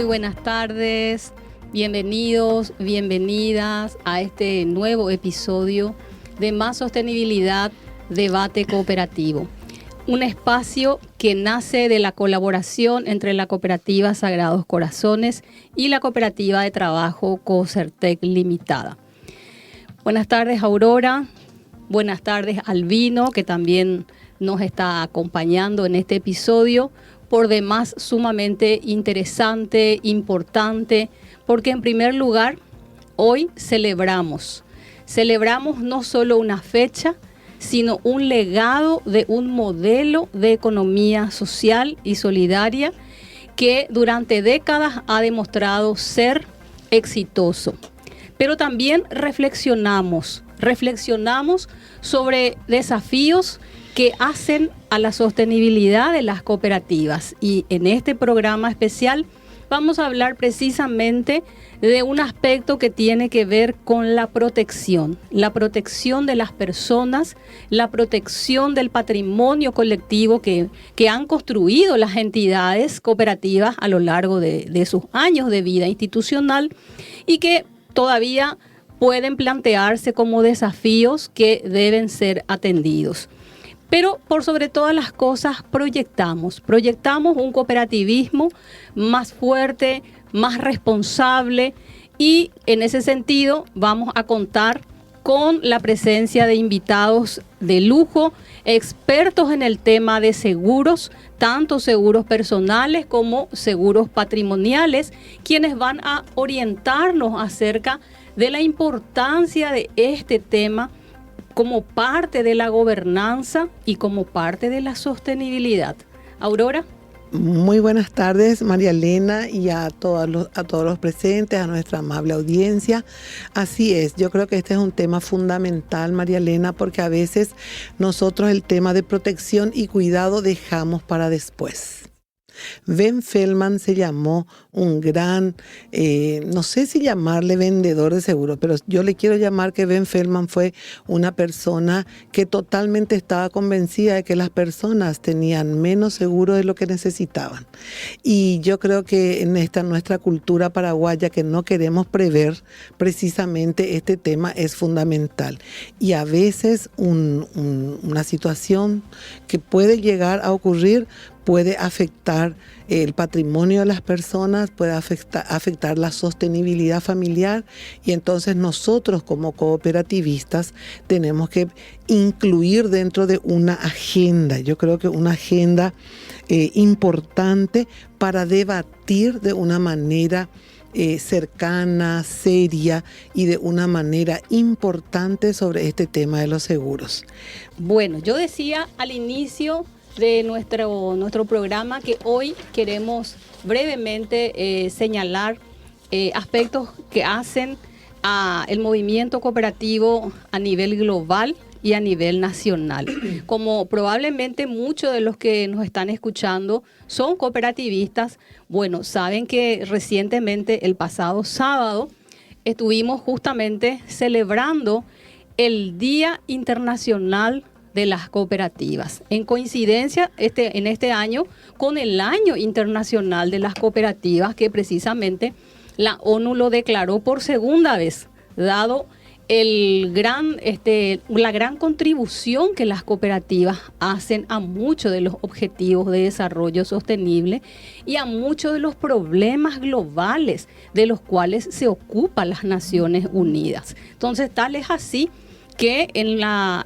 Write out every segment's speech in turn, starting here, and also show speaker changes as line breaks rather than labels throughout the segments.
Muy buenas tardes, bienvenidos, bienvenidas a este nuevo episodio de Más Sostenibilidad, Debate Cooperativo. Un espacio que nace de la colaboración entre la cooperativa Sagrados Corazones y la cooperativa de trabajo Cocertec Limitada. Buenas tardes, Aurora. Buenas tardes, Albino, que también nos está acompañando en este episodio. Por demás, sumamente interesante, importante, porque en primer lugar, hoy celebramos no solo una fecha, sino un legado de un modelo de economía social y solidaria que durante décadas ha demostrado ser exitoso. Pero también reflexionamos sobre desafíos que hacen a la sostenibilidad de las cooperativas. Y en este programa especial vamos a hablar precisamente de un aspecto que tiene que ver con la protección de las personas, la protección del patrimonio colectivo que han construido las entidades cooperativas a lo largo de sus años de vida institucional y que todavía pueden plantearse como desafíos que deben ser atendidos. Pero por sobre todas las cosas proyectamos un cooperativismo más fuerte, más responsable, y en ese sentido vamos a contar con la presencia de invitados de lujo, expertos en el tema de seguros, tanto seguros personales como seguros patrimoniales, quienes van a orientarnos acerca de la importancia de este tema como parte de la gobernanza y como parte de la sostenibilidad. Aurora.
Muy buenas tardes, María Elena, y a todos los presentes, a nuestra amable audiencia. Así es, yo creo que este es un tema fundamental, María Elena, porque a veces nosotros el tema de protección y cuidado dejamos para después. Ben Feldman se llamó un gran, no sé si llamarle vendedor de seguros, pero yo le quiero llamar que Ben Feldman fue una persona que totalmente estaba convencida de que las personas tenían menos seguro de lo que necesitaban. Y yo creo que en nuestra cultura paraguaya, que no queremos prever precisamente este tema, es fundamental. Y a veces una situación que puede llegar a ocurrir puede afectar el patrimonio de las personas, puede afectar la sostenibilidad familiar, y entonces nosotros como cooperativistas tenemos que incluir dentro de una agenda, yo creo que una agenda importante para debatir de una manera cercana, seria y de una manera importante sobre este tema de los seguros.
Bueno, yo decía al inicio de nuestro programa que hoy queremos brevemente señalar aspectos que hacen el movimiento cooperativo a nivel global y a nivel nacional. Como probablemente muchos de los que nos están escuchando son cooperativistas, bueno, saben que recientemente, el pasado sábado, estuvimos justamente celebrando el Día Internacional de las Cooperativas, en coincidencia en este año con el Año Internacional de las Cooperativas, que precisamente la ONU lo declaró por segunda vez, dado la gran contribución que las cooperativas hacen a muchos de los objetivos de desarrollo sostenible y a muchos de los problemas globales de los cuales se ocupan las Naciones Unidas. Entonces, tal es así que en la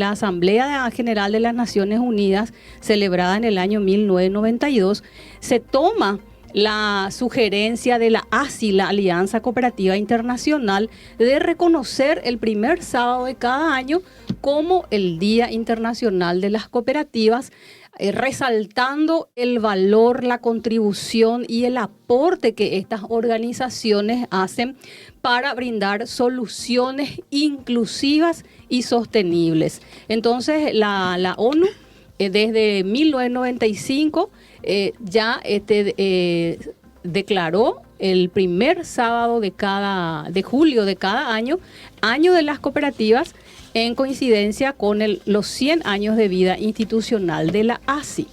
Asamblea General de las Naciones Unidas, celebrada en el año 1992, se toma la sugerencia de la ASI, la Alianza Cooperativa Internacional, de reconocer el primer sábado de cada año como el Día Internacional de las Cooperativas, resaltando el valor, la contribución y el aporte que estas organizaciones hacen para brindar soluciones inclusivas y sostenibles. Entonces, la ONU, desde 1995, ya declaró el primer sábado de julio de cada año, Año de las Cooperativas, en coincidencia con los 100 años de vida institucional de la ASI.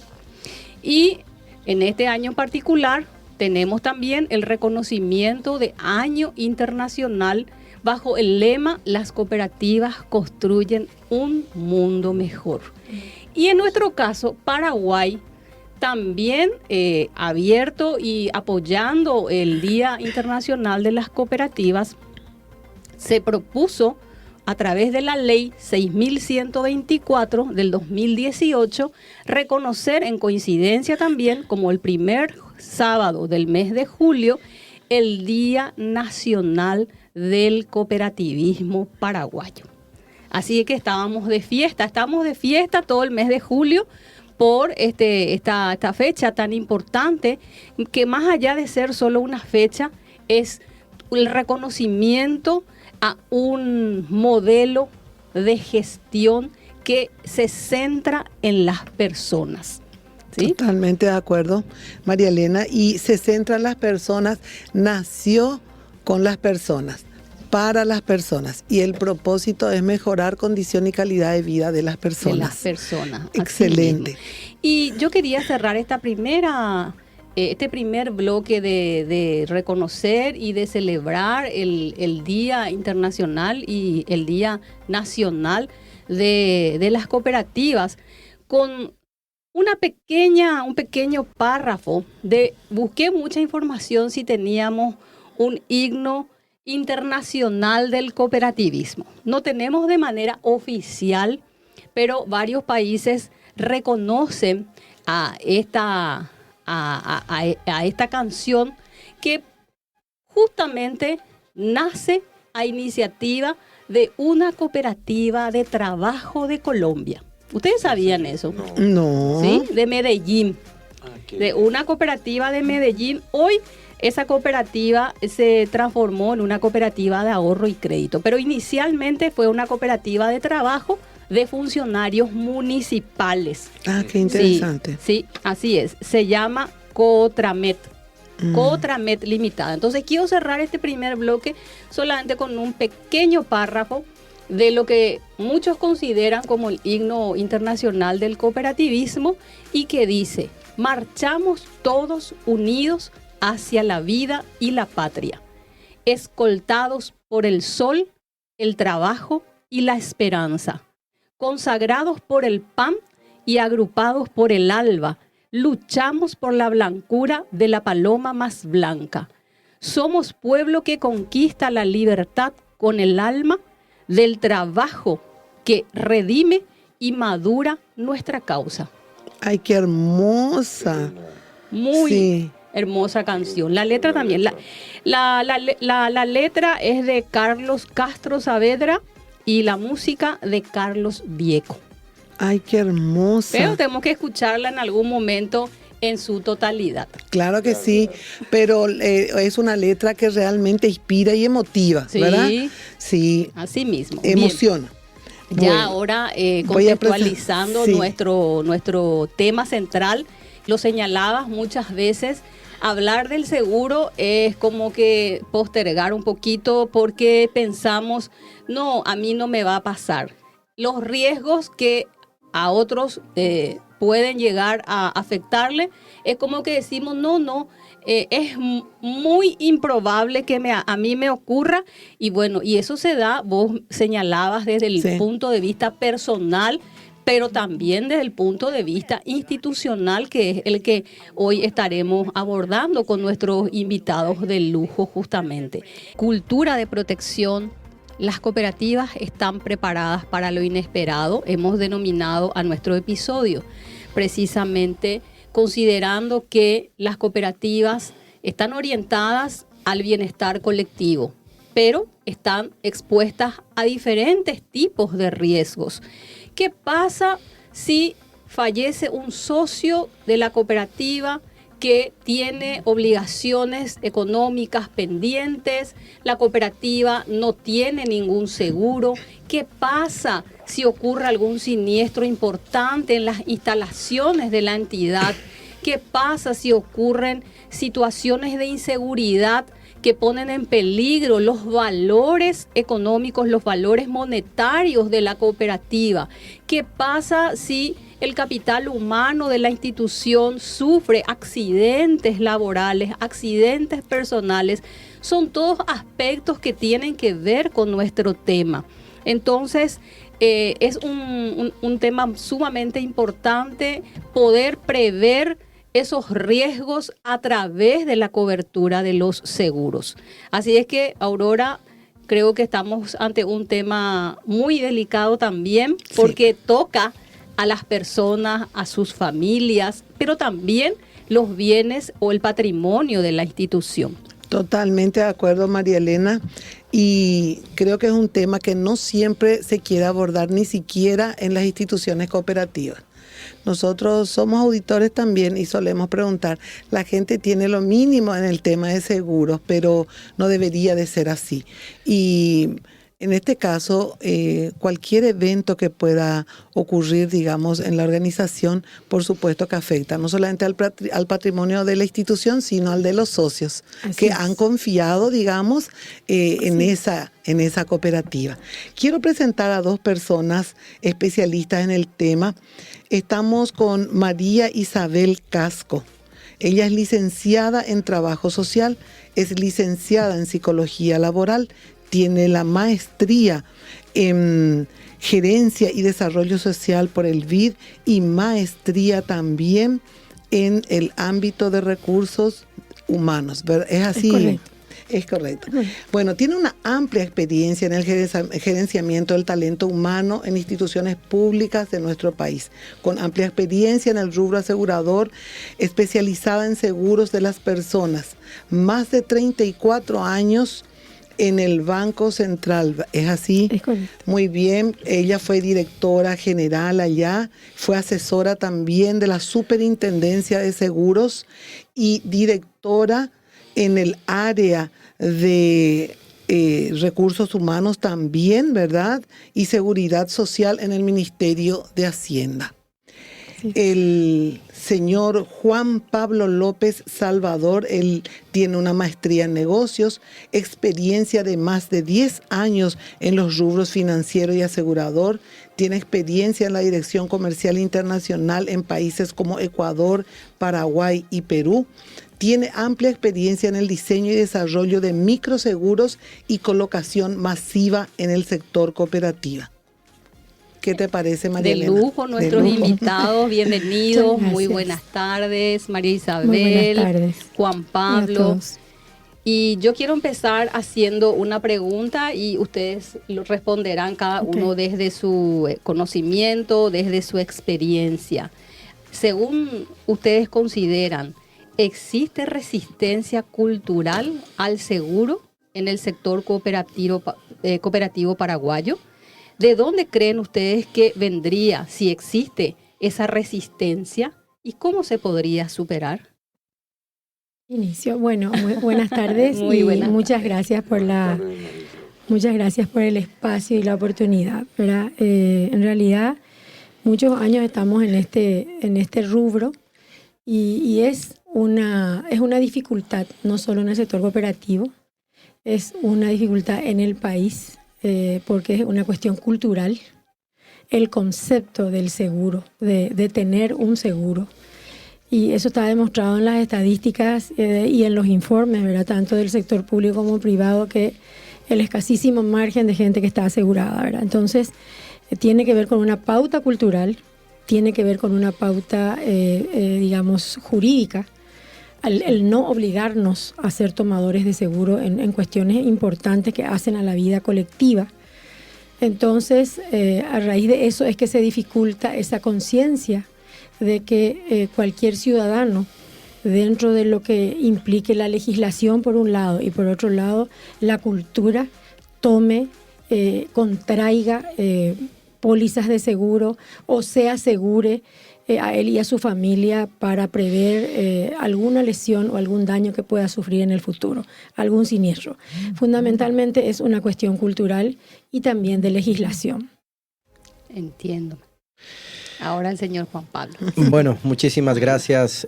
Y en este año en particular tenemos también el reconocimiento de Año Internacional bajo el lema "Las cooperativas construyen un mundo mejor". Y en nuestro caso, Paraguay, también abierto y apoyando el Día Internacional de las Cooperativas, se propuso a través de la ley 6124 del 2018 reconocer, en coincidencia también como el primer sábado del mes de julio, el Día Nacional del Cooperativismo Paraguayo. Así que estamos de fiesta todo el mes de julio por esta fecha tan importante, que más allá de ser solo una fecha, es el reconocimiento a un modelo de gestión que se centra en las personas. ¿Sí?
Totalmente de acuerdo, María Elena. Y se centra en las personas, nació con las personas, para las personas. Y el propósito es mejorar condición y calidad de vida de las personas.
De las personas.
Excelente.
Y yo quería cerrar este primer bloque de reconocer y de celebrar el Día Internacional y el Día Nacional de las Cooperativas con un pequeño párrafo busqué mucha información si teníamos un himno internacional del cooperativismo. No tenemos de manera oficial, pero varios países reconocen a esta canción, que justamente nace a iniciativa de una cooperativa de trabajo de Colombia. ¿Ustedes sabían eso?
No.
¿Sí? De Medellín. De una cooperativa de Medellín. Hoy esa cooperativa se transformó en una cooperativa de ahorro y crédito, pero inicialmente fue una cooperativa de trabajo de funcionarios municipales.
Ah, qué interesante.
Sí, así es. Se llama Cotramet. Cotramet Limitada. Entonces quiero cerrar este primer bloque solamente con un pequeño párrafo de lo que muchos consideran como el himno internacional del cooperativismo, y que dice: marchamos todos unidos hacia la vida y la patria, escoltados por el sol, el trabajo y la esperanza, consagrados por el pan y agrupados por el alba, luchamos por la blancura de la paloma más blanca. Somos pueblo que conquista la libertad con el alma del trabajo que redime y madura nuestra causa.
Ay, qué hermosa.
Muy hermosa canción. La letra también. La letra es de Carlos Castro Saavedra y la música de Carlos Vieco.
Ay, qué hermosa.
Pero tenemos que escucharla en algún momento en su totalidad.
Claro que sí, pero es una letra que realmente inspira y emotiva, ¿verdad? Sí.
Así mismo.
Emociona.
Ya bueno, ahora contextualizando nuestro tema central, lo señalabas muchas veces, hablar del seguro es como que postergar un poquito porque pensamos, no, a mí no me va a pasar. Los riesgos que a otros pueden llegar a afectarle, es como que decimos, no, es muy improbable que a mí me ocurra. Y bueno, y eso se da, vos señalabas desde el punto de vista personal, pero también desde el punto de vista institucional, que es el que hoy estaremos abordando con nuestros invitados de lujo justamente. Cultura de protección. Las cooperativas están preparadas para lo inesperado. Hemos denominado a nuestro episodio precisamente considerando que las cooperativas están orientadas al bienestar colectivo, pero están expuestas a diferentes tipos de riesgos. ¿Qué pasa si fallece un socio de la cooperativa que tiene obligaciones económicas pendientes? La cooperativa no tiene ningún seguro. ¿Qué pasa si ocurre algún siniestro importante en las instalaciones de la entidad? ¿Qué pasa si ocurren situaciones de inseguridad que ponen en peligro los valores económicos, los valores monetarios de la cooperativa? ¿Qué pasa si el capital humano de la institución sufre accidentes laborales, accidentes personales. Son todos aspectos que tienen que ver con nuestro tema. Entonces, es un tema sumamente importante poder prever esos riesgos a través de la cobertura de los seguros. Así es que, Aurora, creo que estamos ante un tema muy delicado también, porque toca a las personas, a sus familias, pero también los bienes o el patrimonio de la institución.
Totalmente de acuerdo, María Elena, y creo que es un tema que no siempre se quiere abordar, ni siquiera en las instituciones cooperativas. Nosotros somos auditores también y solemos preguntar, la gente tiene lo mínimo en el tema de seguros, pero no debería de ser así. Y en este caso, cualquier evento que pueda ocurrir, digamos, en la organización, por supuesto que afecta no solamente al patrimonio de la institución, sino al de los socios que han confiado, digamos, en esa cooperativa. Quiero presentar a dos personas especialistas en el tema. Estamos con María Isabel Casco. Ella es licenciada en Trabajo Social, es licenciada en Psicología Laboral, tiene la maestría en Gerencia y Desarrollo Social por el BID y maestría también en el ámbito de recursos humanos. ¿Es así?
Es correcto.
Es correcto. Bueno, tiene una amplia experiencia en el gerenciamiento del talento humano en instituciones públicas de nuestro país, con amplia experiencia en el rubro asegurador, especializada en seguros de las personas, más de 34 años en el Banco Central. ¿Es así?
Es correcto.
Muy bien. Ella fue directora general allá, fue asesora también de la Superintendencia de Seguros y directora en el área de recursos humanos también, ¿verdad? Y seguridad social en el Ministerio de Hacienda. Sí. El señor Juan Pablo López Salvador, él tiene una maestría en negocios, experiencia de más de 10 años en los rubros financiero y asegurador, tiene experiencia en la dirección comercial internacional en países como Ecuador, Paraguay y Perú. Tiene amplia experiencia en el diseño y desarrollo de microseguros y colocación masiva en el sector cooperativa. ¿Qué te parece, María Elena?
De lujo, nuestros invitados, bienvenidos, muy buenas tardes, María Isabel,
muy buenas tardes.
Juan Pablo. Y yo quiero empezar haciendo una pregunta y ustedes lo responderán cada uno desde su conocimiento, desde su experiencia. Según ustedes consideran, ¿existe resistencia cultural al seguro en el sector cooperativo paraguayo? ¿De dónde creen ustedes que vendría, si existe, esa resistencia? ¿Y cómo se podría superar?
Inicio. Bueno, muy buenas tardes. Muchas gracias por el espacio y la oportunidad, ¿verdad? En realidad, muchos años estamos en este rubro y es una dificultad, no solo en el sector cooperativo, es una dificultad en el país, porque es una cuestión cultural, el concepto del seguro, de tener un seguro. Y eso está demostrado en las estadísticas y en los informes, ¿verdad? Tanto del sector público como privado, que el escasísimo margen de gente que está asegurada, ¿verdad? Entonces, tiene que ver con una pauta cultural, tiene que ver con una pauta, digamos, jurídica, el no obligarnos a ser tomadores de seguro en cuestiones importantes que hacen a la vida colectiva. Entonces, a raíz de eso es que se dificulta esa conciencia de que cualquier ciudadano, dentro de lo que implique la legislación por un lado y por otro lado la cultura, tome, contraiga pólizas de seguro o se asegure a él y a su familia para prever alguna lesión o algún daño que pueda sufrir en el futuro, algún siniestro. Fundamentalmente es una cuestión cultural y también de legislación.
Entiendo. Ahora el señor Juan Pablo.
Bueno, muchísimas gracias,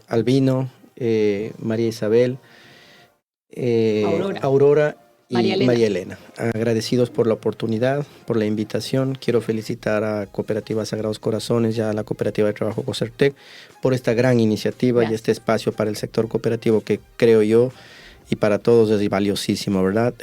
Albino, María Isabel, Aurora. María Elena. Agradecidos por la oportunidad, por la invitación. Quiero felicitar a Cooperativa Sagrados Corazones y a la Cooperativa de Trabajo Cocertec por esta gran iniciativa. Gracias. Y este espacio para el sector cooperativo que creo yo y para todos es valiosísimo, ¿verdad?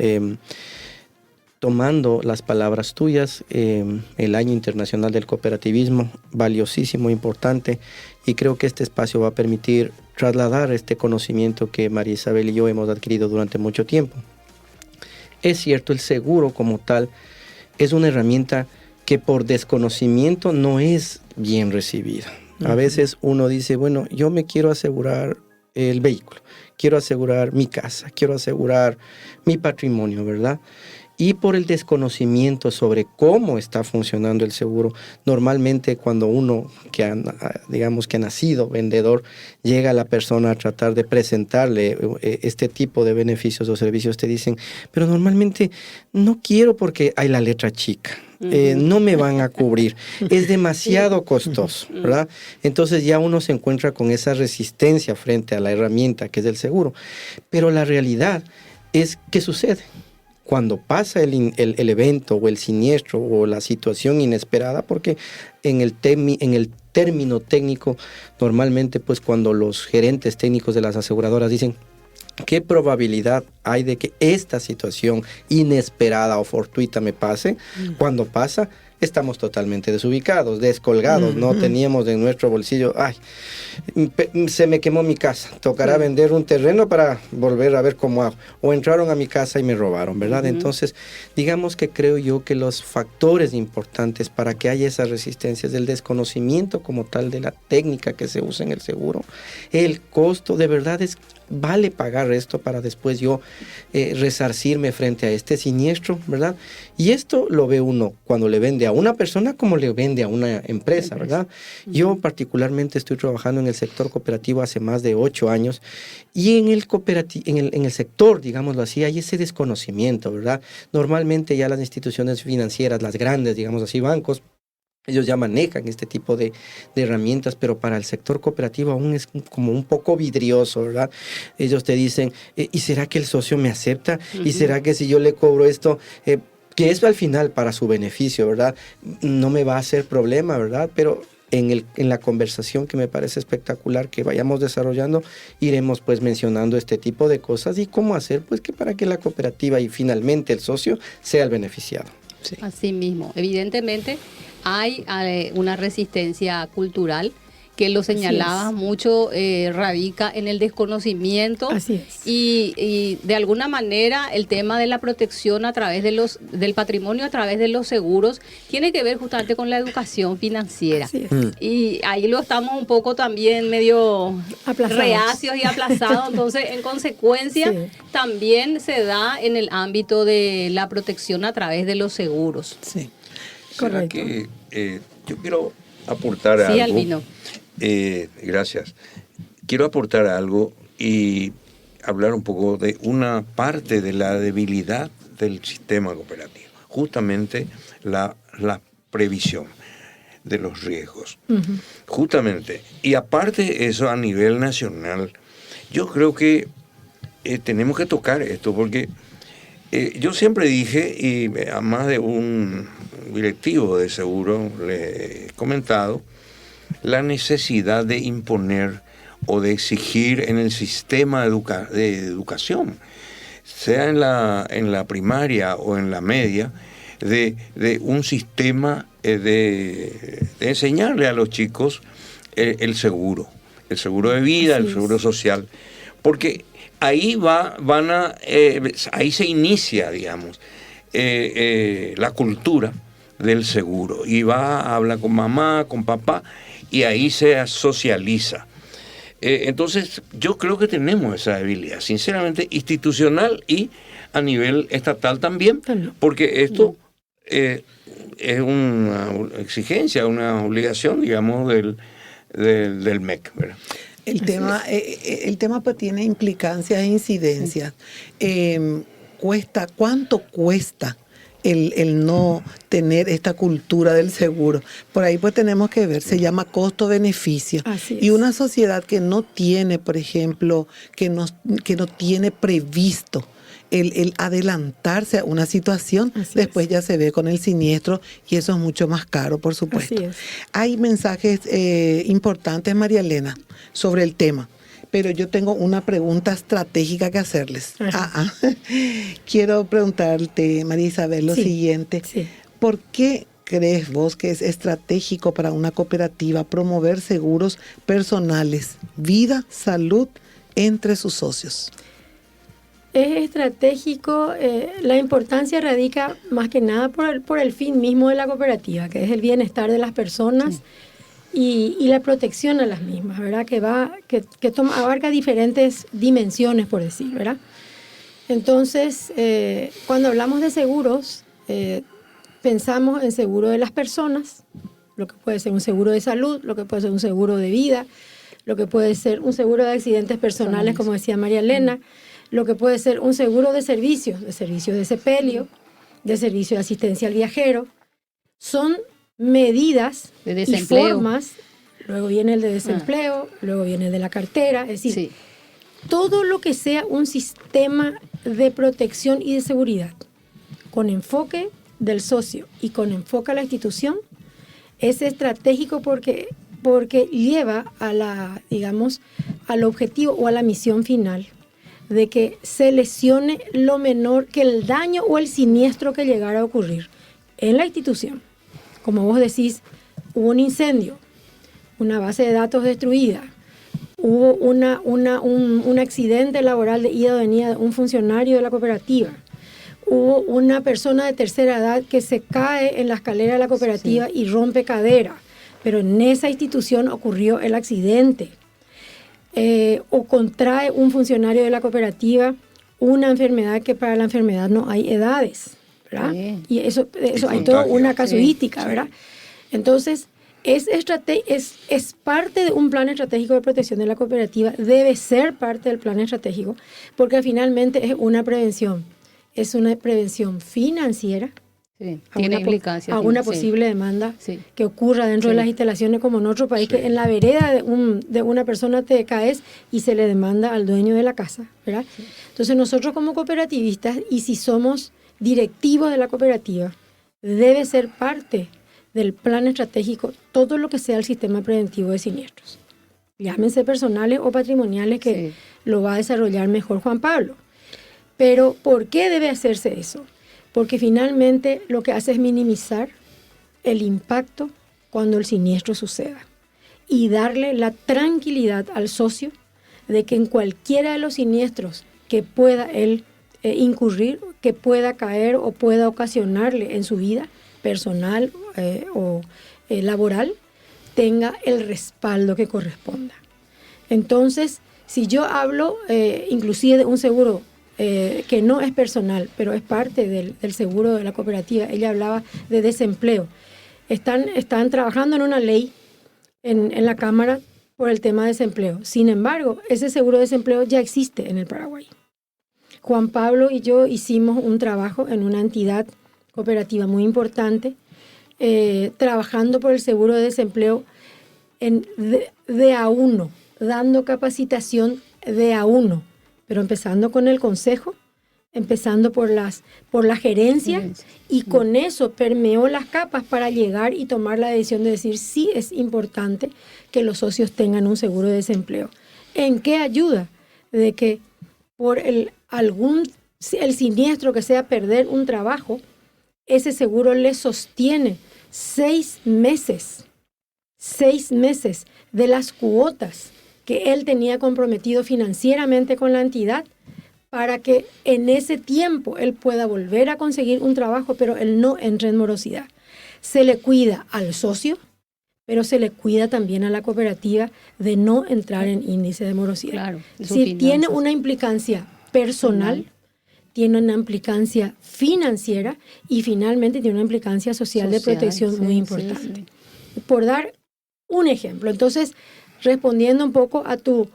Tomando las palabras tuyas, el Año Internacional del Cooperativismo, valiosísimo, importante, y creo que este espacio va a permitir trasladar este conocimiento que María Isabel y yo hemos adquirido durante mucho tiempo. Es cierto, el seguro como tal es una herramienta que por desconocimiento no es bien recibida. A veces uno dice, bueno, yo me quiero asegurar el vehículo, quiero asegurar mi casa, quiero asegurar mi patrimonio, ¿verdad? Y por el desconocimiento sobre cómo está funcionando el seguro, normalmente cuando uno que ha nacido vendedor, llega a la persona a tratar de presentarle este tipo de beneficios o servicios, te dicen, pero normalmente no quiero porque hay la letra chica. No me van a cubrir, es demasiado costoso, ¿verdad? Entonces ya uno se encuentra con esa resistencia frente a la herramienta que es el seguro. Pero la realidad es que sucede. Cuando pasa el evento o el siniestro o la situación inesperada, porque en el término técnico, normalmente pues cuando los gerentes técnicos de las aseguradoras dicen ¿qué probabilidad hay de que esta situación inesperada o fortuita me pase? Cuando pasa, estamos totalmente desubicados, descolgados, no teníamos en nuestro bolsillo, ay, se me quemó mi casa, tocará vender un terreno para volver a ver cómo hago, o entraron a mi casa y me robaron, ¿verdad? Entonces, digamos que creo yo que los factores importantes para que haya esa resistencia es el desconocimiento como tal de la técnica que se usa en el seguro, el costo, de verdad vale pagar esto para después yo resarcirme frente a este siniestro, ¿verdad? Y esto lo ve uno cuando le vende a una persona como le vende a una empresa, ¿verdad? Yo particularmente estoy trabajando en el sector cooperativo hace más de 8 años y en el sector, digámoslo así, hay ese desconocimiento, ¿verdad? Normalmente ya las instituciones financieras, las grandes, digamos así, bancos, ellos ya manejan este tipo de herramientas, pero para el sector cooperativo aún es como un poco vidrioso, ¿verdad? Ellos te dicen, ¿y será que el socio me acepta? ¿Y será que si yo le cobro esto, que eso al final para su beneficio, ¿verdad? No me va a hacer problema, ¿verdad? Pero en la conversación que me parece espectacular que vayamos desarrollando, iremos pues mencionando este tipo de cosas y cómo hacer pues que para que la cooperativa y finalmente el socio sea el beneficiado.
Sí. Así mismo, evidentemente hay una resistencia cultural que lo señalaba mucho, radica en el desconocimiento. Así es. Y de alguna manera el tema de la protección a través del patrimonio, a través de los seguros, tiene que ver justamente con la educación financiera. Así es. Y ahí lo estamos un poco también medio reacios y aplazados. Entonces, en consecuencia, también se da en el ámbito de la protección a través de los seguros.
Sí.
Correcto. Que yo quiero aportar algo.
Albino.
Gracias. Quiero aportar algo y hablar un poco de una parte de la debilidad del sistema cooperativo, justamente la previsión de los riesgos. Justamente, y aparte eso a nivel nacional, yo creo que tenemos que tocar esto porque yo siempre dije, y a más de un directivo de seguro le he comentado, la necesidad de imponer o de exigir en el sistema de educación, sea en la primaria o en la media, de un sistema de enseñarle a los chicos el seguro de vida, el seguro social, porque ahí ahí se inicia, digamos, la cultura del seguro, y va a hablar con mamá, con papá, y ahí se socializa. Entonces, yo creo que tenemos esa debilidad, sinceramente, institucional y a nivel estatal también, porque esto es una exigencia, una obligación, digamos, del MEC, ¿verdad?
El tema pues tiene implicancias e incidencias. ¿Cuánto cuesta el no tener esta cultura del seguro? Por ahí pues tenemos que ver, se llama costo-beneficio. Y una sociedad que no tiene, por ejemplo, que no tiene previsto el adelantarse a una situación, después ya se ve con el siniestro y eso es mucho más caro, por supuesto. Hay mensajes importantes, María Elena, sobre el tema. Pero yo tengo una pregunta estratégica que hacerles. Quiero preguntarte, María Isabel, lo siguiente. ¿Por qué crees vos que es estratégico para una cooperativa promover seguros personales, vida, salud, entre sus socios?
Es estratégico, la importancia radica más que nada por el fin mismo de la cooperativa, que es el bienestar de las personas. Y la protección a las mismas, ¿verdad? Que abarca diferentes dimensiones, por decir, ¿verdad? Entonces, cuando hablamos de seguros, pensamos en seguro de las personas, lo que puede ser un seguro de salud, lo que puede ser un seguro de vida, lo que puede ser un seguro de accidentes personales, como decía María Elena, lo que puede ser un seguro de servicios de sepelio, de servicio de asistencia al viajero. Son medidas y formas, luego viene el de desempleo, luego viene el de la cartera, es decir, todo lo que sea un sistema de protección y de seguridad con enfoque del socio y con enfoque a la institución es estratégico porque lleva a al objetivo o a la misión final de que se lesione lo menor que el daño o el siniestro que llegara a ocurrir en la institución. Como vos decís, hubo un incendio, una base de datos destruida, hubo un accidente laboral de ida o venida de un funcionario de la cooperativa, hubo una persona de tercera edad que se cae en la escalera de la cooperativa y rompe cadera, pero en esa institución ocurrió el accidente, o contrae un funcionario de la cooperativa una enfermedad que para la enfermedad no hay edades, ¿verdad? Y eso hay toda una casuística, ¿verdad? Entonces, es parte de un plan estratégico de protección de la cooperativa, debe ser parte del plan estratégico, porque finalmente es una prevención financiera,
tiene implicancias
a una posible demanda que ocurra dentro de las instalaciones, como en otro país, que en la vereda de una persona te caes y se le demanda al dueño de la casa, ¿verdad? Entonces nosotros como cooperativistas, y si somos directivos de la cooperativa, debe ser parte del plan estratégico todo lo que sea el sistema preventivo de siniestros. Llámense personales o patrimoniales, que lo va a desarrollar mejor Juan Pablo. Pero ¿por qué debe hacerse eso? Porque finalmente lo que hace es minimizar el impacto cuando el siniestro suceda y darle la tranquilidad al socio de que en cualquiera de los siniestros que pueda él incurrir, que pueda caer o pueda ocasionarle en su vida personal o laboral, tenga el respaldo que corresponda. Entonces, si yo hablo inclusive de un seguro que no es personal, pero es parte del seguro de la cooperativa, ella hablaba de desempleo. Están trabajando en una ley en la Cámara por el tema de desempleo. Sin embargo, ese seguro de desempleo ya existe en el Paraguay. Juan Pablo y yo hicimos un trabajo en una entidad cooperativa muy importante, trabajando por el seguro de desempleo de a uno, dando capacitación de a uno, pero empezando con el consejo, empezando por la gerencia, y con eso permeó las capas para llegar y tomar la decisión de decir sí es importante que los socios tengan un seguro de desempleo. ¿En qué ayuda? De que por el siniestro que sea perder un trabajo, ese seguro le sostiene 6 meses de las cuotas que él tenía comprometido financieramente con la entidad, para que en ese tiempo él pueda volver a conseguir un trabajo, pero él no entre en morosidad. Se le cuida al socio, pero se le cuida también a la cooperativa de no entrar en índice de morosidad.
Claro,
es decir, tiene una implicancia personal, tiene una implicancia financiera y finalmente tiene una implicancia social de protección muy importante. Por dar un ejemplo. Entonces, respondiendo un poco a tu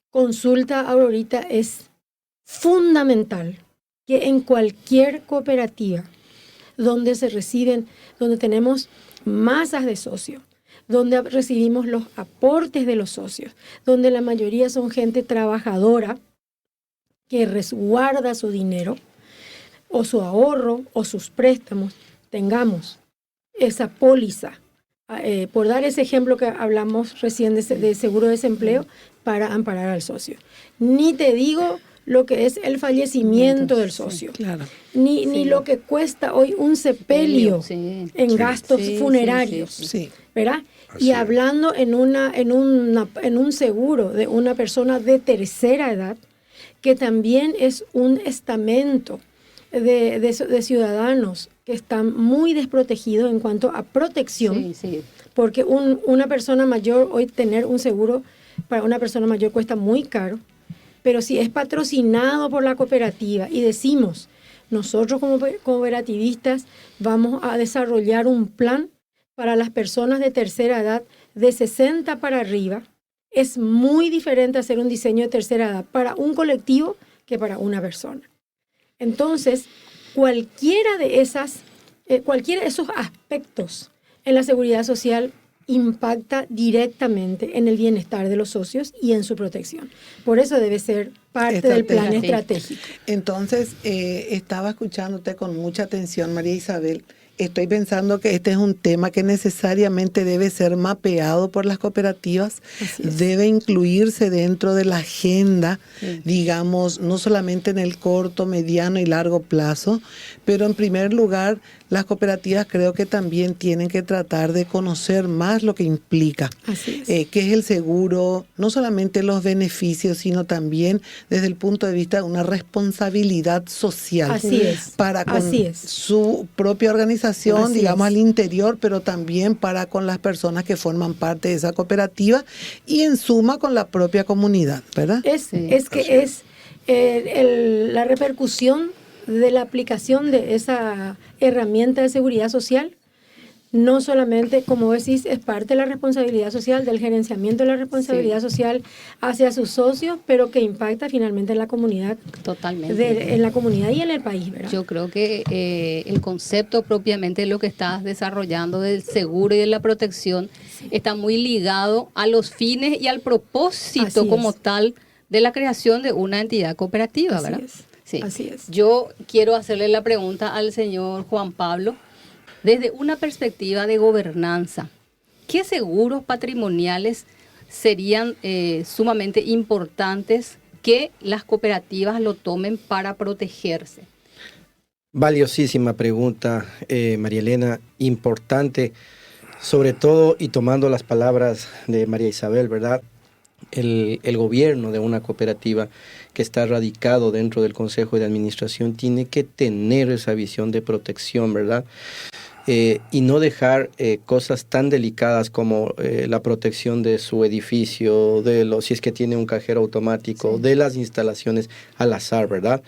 consulta ahorita, es fundamental que en cualquier cooperativa donde tenemos masas de socios, donde recibimos los aportes de los socios, donde la mayoría son gente trabajadora, que resguarda su dinero o su ahorro o sus préstamos, tengamos esa póliza. Por dar ese ejemplo que hablamos recién de seguro de desempleo para amparar al socio. Ni te digo lo que es el fallecimiento del socio,
Claro.
ni lo que cuesta hoy un sepelio en gastos funerarios,
Sí.
¿verdad?
Así
Y
es.
hablando en un seguro de una persona de tercera edad, que también es un estamento de ciudadanos que están muy desprotegidos en cuanto a protección, porque una persona mayor, hoy tener un seguro para una persona mayor cuesta muy caro, pero si es patrocinado por la cooperativa y decimos, nosotros como cooperativistas vamos a desarrollar un plan para las personas de tercera edad de 60 para arriba, es muy diferente hacer un diseño de tercera edad para un colectivo que para una persona. Entonces, cualquiera de esos aspectos en la seguridad social impacta directamente en el bienestar de los socios y en su protección. Por eso debe ser parte del plan estratégico.
Entonces, estaba escuchándote con mucha atención, María Isabel. Estoy pensando que este es un tema que necesariamente debe ser mapeado por las cooperativas, debe incluirse dentro de la agenda, digamos, no solamente en el corto, mediano y largo plazo, pero en primer lugar, las cooperativas creo que también tienen que tratar de conocer más lo que implica, qué es el seguro, no solamente los beneficios, sino también desde el punto de vista de una responsabilidad social para con su propia organización, digamos al interior, pero también para con las personas que forman parte de esa cooperativa y en suma con la propia comunidad, ¿verdad?
La repercusión de la aplicación de esa herramienta de seguridad social, no solamente, como decís, es parte de la responsabilidad social, del gerenciamiento de la responsabilidad social hacia sus socios, pero que impacta finalmente en la comunidad.
Totalmente.
En la comunidad y en el país, ¿verdad?
Yo creo que el concepto propiamente de lo que estás desarrollando del seguro y de la protección está muy ligado a los fines y al propósito como tal de la creación de una entidad cooperativa, ¿verdad? Sí.
Así es.
Yo quiero hacerle la pregunta al señor Juan Pablo. Desde una perspectiva de gobernanza, ¿qué seguros patrimoniales serían sumamente importantes que las cooperativas lo tomen para protegerse?
Valiosísima pregunta, María Elena, importante, sobre todo, y tomando las palabras de María Isabel, ¿verdad? El gobierno de una cooperativa que está radicado dentro del Consejo de Administración tiene que tener esa visión de protección, ¿verdad? Y no dejar cosas tan delicadas como la protección de su edificio, si es que tiene un cajero automático, de las instalaciones al azar, ¿verdad?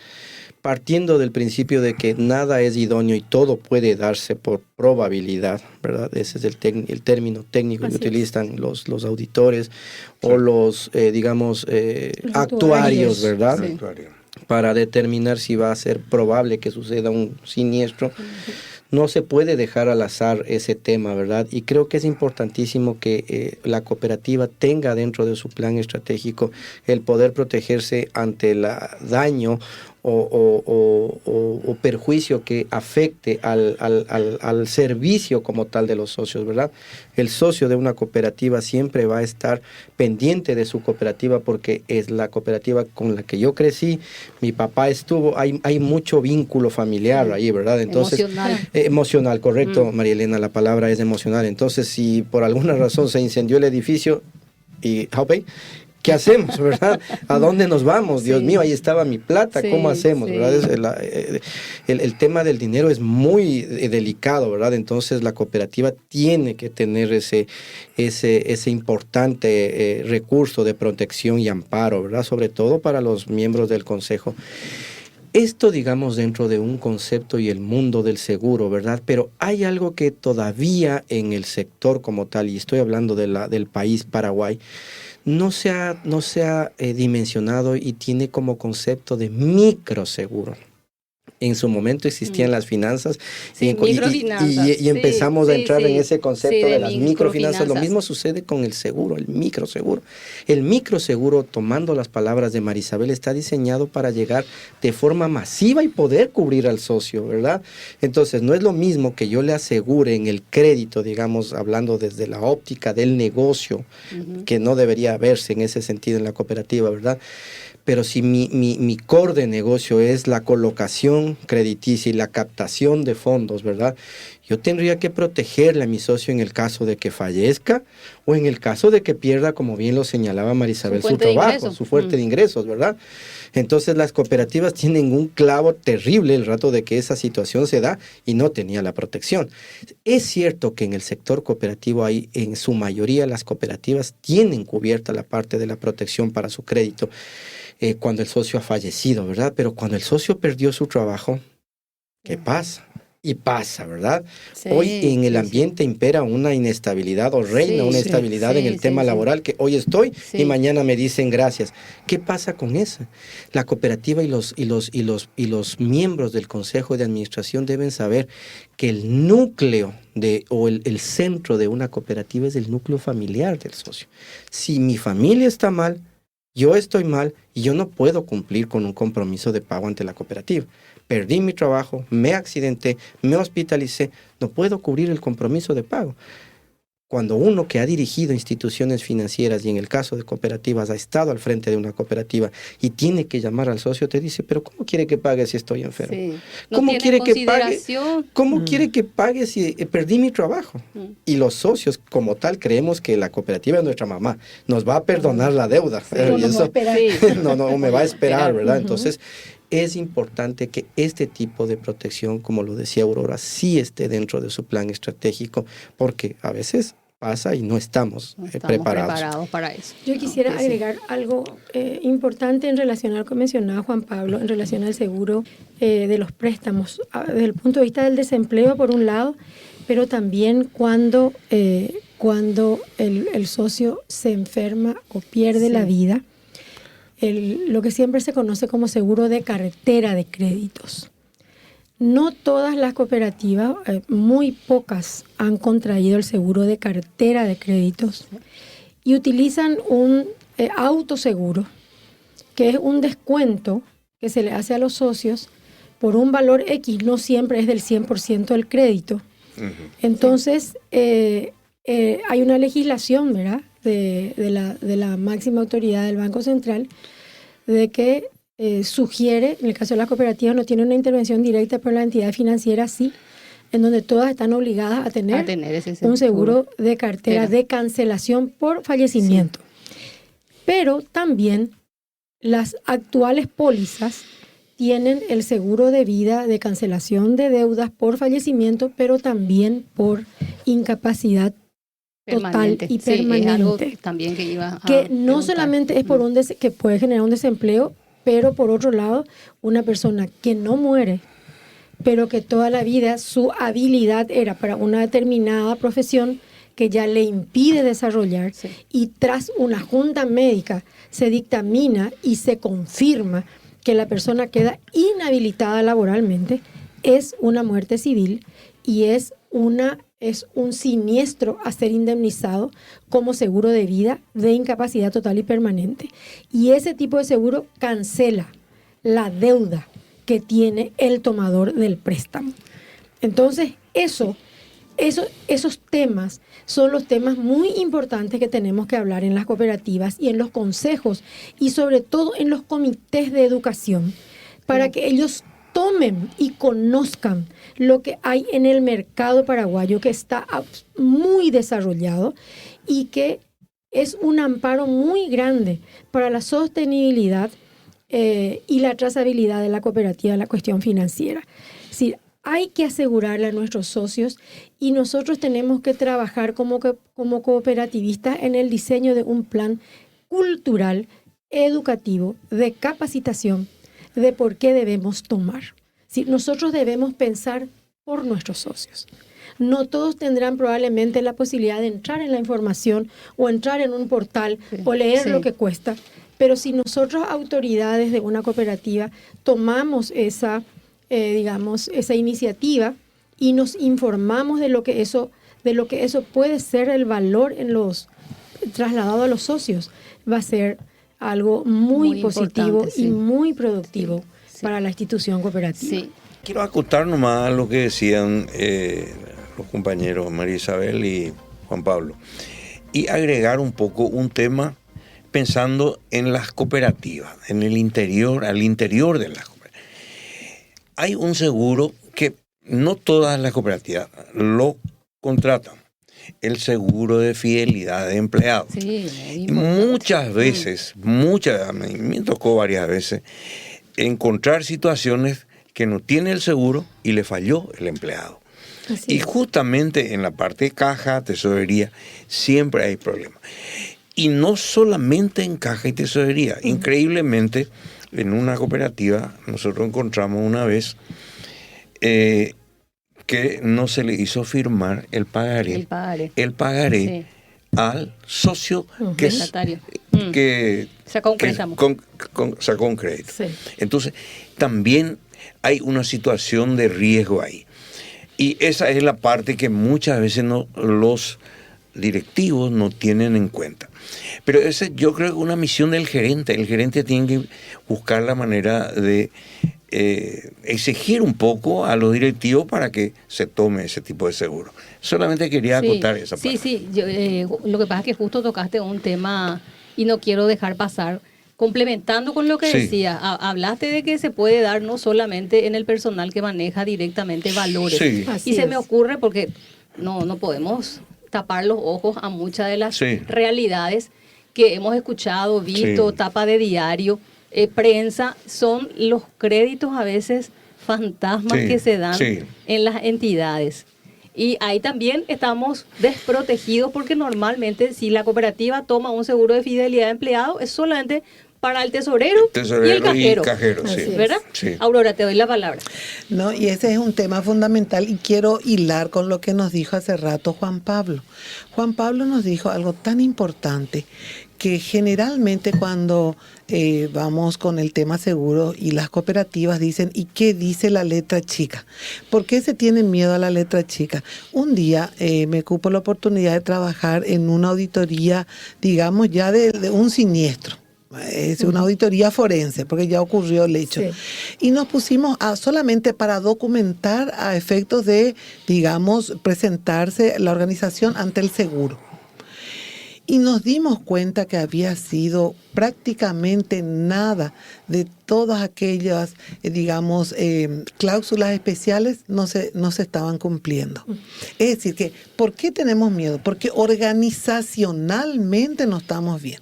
Partiendo del principio de que nada es idóneo y todo puede darse por probabilidad, ¿verdad? Ese es el término técnico que utilizan los auditores o los, digamos, los actuarios, ¿verdad? Sí. Para determinar si va a ser probable que suceda un siniestro. No se puede dejar al azar ese tema, ¿verdad? Y creo que es importantísimo que la cooperativa tenga dentro de su plan estratégico el poder protegerse ante el daño o perjuicio que afecte al servicio como tal de los socios, ¿verdad? El socio de una cooperativa siempre va a estar pendiente de su cooperativa porque es la cooperativa con la que yo crecí, mi papá estuvo, hay mucho vínculo familiar ahí, ¿verdad? Entonces, emocional, correcto, María Elena, la palabra es emocional. Entonces, si por alguna razón se incendió el edificio y ¿qué hacemos, verdad? ¿A dónde nos vamos? Dios mío, ahí estaba mi plata, ¿cómo hacemos, verdad? El tema del dinero es muy delicado, ¿verdad? Entonces la cooperativa tiene que tener ese importante recurso de protección y amparo, ¿verdad? Sobre todo para los miembros del consejo. Esto, digamos, dentro de un concepto y el mundo del seguro, ¿verdad? Pero hay algo que todavía en el sector como tal, y estoy hablando del país Paraguay, no se ha dimensionado y tiene como concepto de microseguro. En su momento existían las finanzas
Sí, microfinanzas.
y empezamos a entrar en ese concepto de las microfinanzas. Lo
microfinanzas.
mismo sucede con el seguro, el microseguro. El microseguro, tomando las palabras de Marisabel, está diseñado para llegar de forma masiva y poder cubrir al socio, ¿verdad? Entonces, no es lo mismo que yo le asegure en el crédito, digamos, hablando desde la óptica del negocio, que no debería verse en ese sentido en la cooperativa, ¿verdad? Pero si mi core de negocio es la colocación crediticia y la captación de fondos, ¿verdad? Yo tendría que protegerle a mi socio en el caso de que fallezca o en el caso de que pierda, como bien lo señalaba Marisabel, su trabajo, su fuente de ingresos, ¿verdad? Entonces las cooperativas tienen un clavo terrible el rato de que esa situación se da y no tenía la protección. Es cierto que en el sector cooperativo hay, en su mayoría las cooperativas tienen cubierta la parte de la protección para su crédito cuando el socio ha fallecido, ¿verdad? Pero cuando el socio perdió su trabajo, ¿qué pasa? Y pasa, ¿verdad?
Sí,
hoy en el ambiente impera una inestabilidad o reina una estabilidad en el tema laboral que hoy estoy y mañana me dicen gracias. ¿Qué pasa con eso? La cooperativa y los miembros del consejo de administración deben saber que el núcleo o el centro de una cooperativa es el núcleo familiar del socio. Si mi familia está mal, yo estoy mal y yo no puedo cumplir con un compromiso de pago ante la cooperativa. Perdí mi trabajo, me accidenté, me hospitalicé, no puedo cubrir el compromiso de pago. Cuando uno que ha dirigido instituciones financieras y en el caso de cooperativas ha estado al frente de una cooperativa y tiene que llamar al socio, te dice, pero ¿cómo quiere que pague si estoy enfermo?
Sí.
¿Cómo quiere que pague? ¿Cómo quiere que pague si perdí mi trabajo? Y los socios como tal creemos que la cooperativa es nuestra mamá, nos va a perdonar la deuda. Y eso, no me va a esperar, ¿verdad? Entonces, es importante que este tipo de protección, como lo decía Aurora, sí esté dentro de su plan estratégico, porque a veces pasa y no estamos preparados
para eso.
Yo quisiera agregar algo importante en relación a lo que mencionaba Juan Pablo, en relación al seguro de los préstamos, desde el punto de vista del desempleo, por un lado, pero también cuando el socio se enferma o pierde la vida, lo que siempre se conoce como seguro de cartera de créditos. No todas las cooperativas, muy pocas, han contraído el seguro de cartera de créditos y utilizan un autoseguro, que es un descuento que se le hace a los socios por un valor X, no siempre es del 100% del crédito. Entonces, hay una legislación, ¿verdad?, de la máxima autoridad del Banco Central, de que sugiere, en el caso de las cooperativas no tiene una intervención directa, pero la entidad financiera sí, en donde todas están obligadas a tener un seguro de cartera de cancelación por fallecimiento. Pero también las actuales pólizas tienen el seguro de vida de cancelación de deudas por fallecimiento, pero también por incapacidad total y permanente.
Es algo también que iba a
que no
preguntar.
solamente es por que puede generar un desempleo, pero por otro lado, una persona que no muere, pero que toda la vida su habilidad era para una determinada profesión que ya le impide desarrollar, y tras una junta médica se dictamina y se confirma que la persona queda inhabilitada laboralmente, es una muerte civil y es un siniestro a ser indemnizado como seguro de vida de incapacidad total y permanente. Y ese tipo de seguro cancela la deuda que tiene el tomador del préstamo. Entonces, esos temas son los temas muy importantes que tenemos que hablar en las cooperativas y en los consejos y sobre todo en los comités de educación para que ellos tomen y conozcan lo que hay en el mercado paraguayo, que está muy desarrollado y que es un amparo muy grande para la sostenibilidad y la trazabilidad de la cooperativa en la cuestión financiera. Es decir, hay que asegurarle a nuestros socios y nosotros tenemos que trabajar como cooperativistas en el diseño de un plan cultural, educativo, de capacitación, de por qué debemos tomar. Si nosotros debemos pensar por nuestros socios. No todos tendrán probablemente la posibilidad de entrar en la información o entrar en un portal o leer lo que cuesta, pero si nosotros, autoridades de una cooperativa, tomamos esa digamos, esa iniciativa y nos informamos de lo que eso puede ser el valor trasladado a los socios, va a ser algo muy positivo y muy productivo para la institución cooperativa.
Sí.
Quiero acotar nomás a lo que decían los compañeros María Isabel y Juan Pablo y agregar un poco un tema pensando en las cooperativas, al interior de las cooperativas. Hay un seguro que no todas las cooperativas lo contratan, el seguro de fidelidad de empleados.
Sí,
muchas veces, me tocó varias veces encontrar situaciones que no tiene el seguro y le falló el empleado. Y justamente en la parte de caja, tesorería, siempre hay problemas. Y no solamente en caja y tesorería. Increíblemente, en una cooperativa, nosotros encontramos una vez que no se le hizo firmar el pagaré sí. al socio que
sacó un préstamo.
Sacó un crédito.
Sí.
Entonces, también hay una situación de riesgo ahí. Y esa es la parte que muchas veces los directivos no tienen en cuenta. Pero yo creo que es una misión del gerente. El gerente tiene que buscar la manera de exigir un poco a los directivos para que se tome ese tipo de seguro. Solamente quería acotar esa parte.
Sí. Lo que pasa es que justo tocaste un tema y no quiero dejar pasar. Complementando con lo que decía, hablaste de que se puede dar no solamente en el personal que maneja directamente valores.
Sí.
Y se me ocurre porque no podemos tapar los ojos a muchas de las realidades que hemos escuchado, visto, tapa de diario, prensa, son los créditos a veces fantasmas que se dan en las entidades. Y ahí también estamos desprotegidos porque normalmente si la cooperativa toma un seguro de fidelidad de empleado es solamente para el tesorero y el cajero. ¿Verdad?
Sí.
Aurora, te doy la palabra.
No, y ese es un tema fundamental y quiero hilar con lo que nos dijo hace rato Juan Pablo. Juan Pablo nos dijo algo tan importante que generalmente cuando vamos con el tema seguro y las cooperativas dicen, ¿y qué dice la letra chica? ¿Por qué se tiene miedo a la letra chica? Un día me cupo la oportunidad de trabajar en una auditoría, digamos ya de un siniestro. Es una auditoría forense, porque ya ocurrió el hecho. Y nos pusimos solamente para documentar a efectos de, digamos, presentarse la organización ante el seguro. Y nos dimos cuenta que había sido prácticamente nada de todas aquellas, digamos, cláusulas especiales no se estaban cumpliendo. Es decir, que ¿por qué tenemos miedo? Porque organizacionalmente no estamos bien.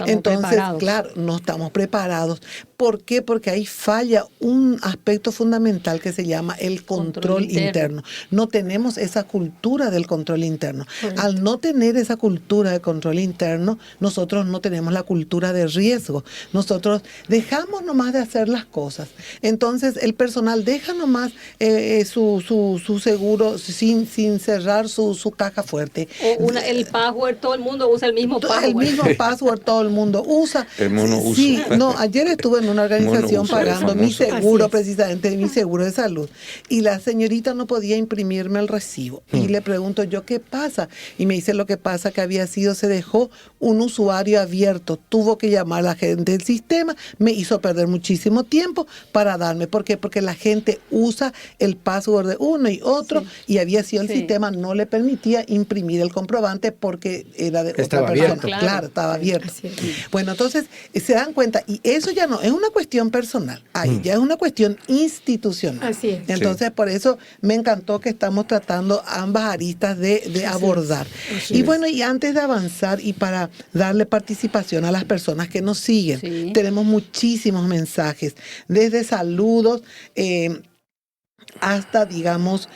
Entonces, claro, no estamos preparados. ¿Por qué? Porque ahí falla un aspecto fundamental que se llama el control interno. No tenemos esa cultura del control interno. Correcto. Al no tener esa cultura de control interno, nosotros no tenemos la cultura de riesgo. Nosotros dejamos nomás de hacer las cosas. Entonces, el personal deja nomás su seguro sin cerrar su caja fuerte.
El password, todo el mundo usa el mismo password. El mismo
password todo el mundo usa.
El mono usa.
Sí, no, ayer estuve en una organización pagando mi seguro, precisamente mi seguro de salud. Y la señorita no podía imprimirme el recibo. Y le pregunto yo, ¿qué pasa? Y me dice, lo que pasa que se dejó un usuario abierto. Tuvo que llamar a la gente del sistema, me hizo perder muchísimo tiempo para darme. ¿Por qué? Porque la gente usa el password de uno y otro y había sido el sistema no le permitía imprimir el comprobante porque era de otra persona. Claro, estaba abierto. Bueno, entonces se dan cuenta, y eso ya no es una cuestión personal, ahí ya es una cuestión institucional.
Así es.
Entonces, por eso me encantó que estamos tratando ambas aristas de abordar. Y bueno, y antes de avanzar y para darle participación a las personas que nos siguen, tenemos muchísimos mensajes, desde saludos, hasta, digamos,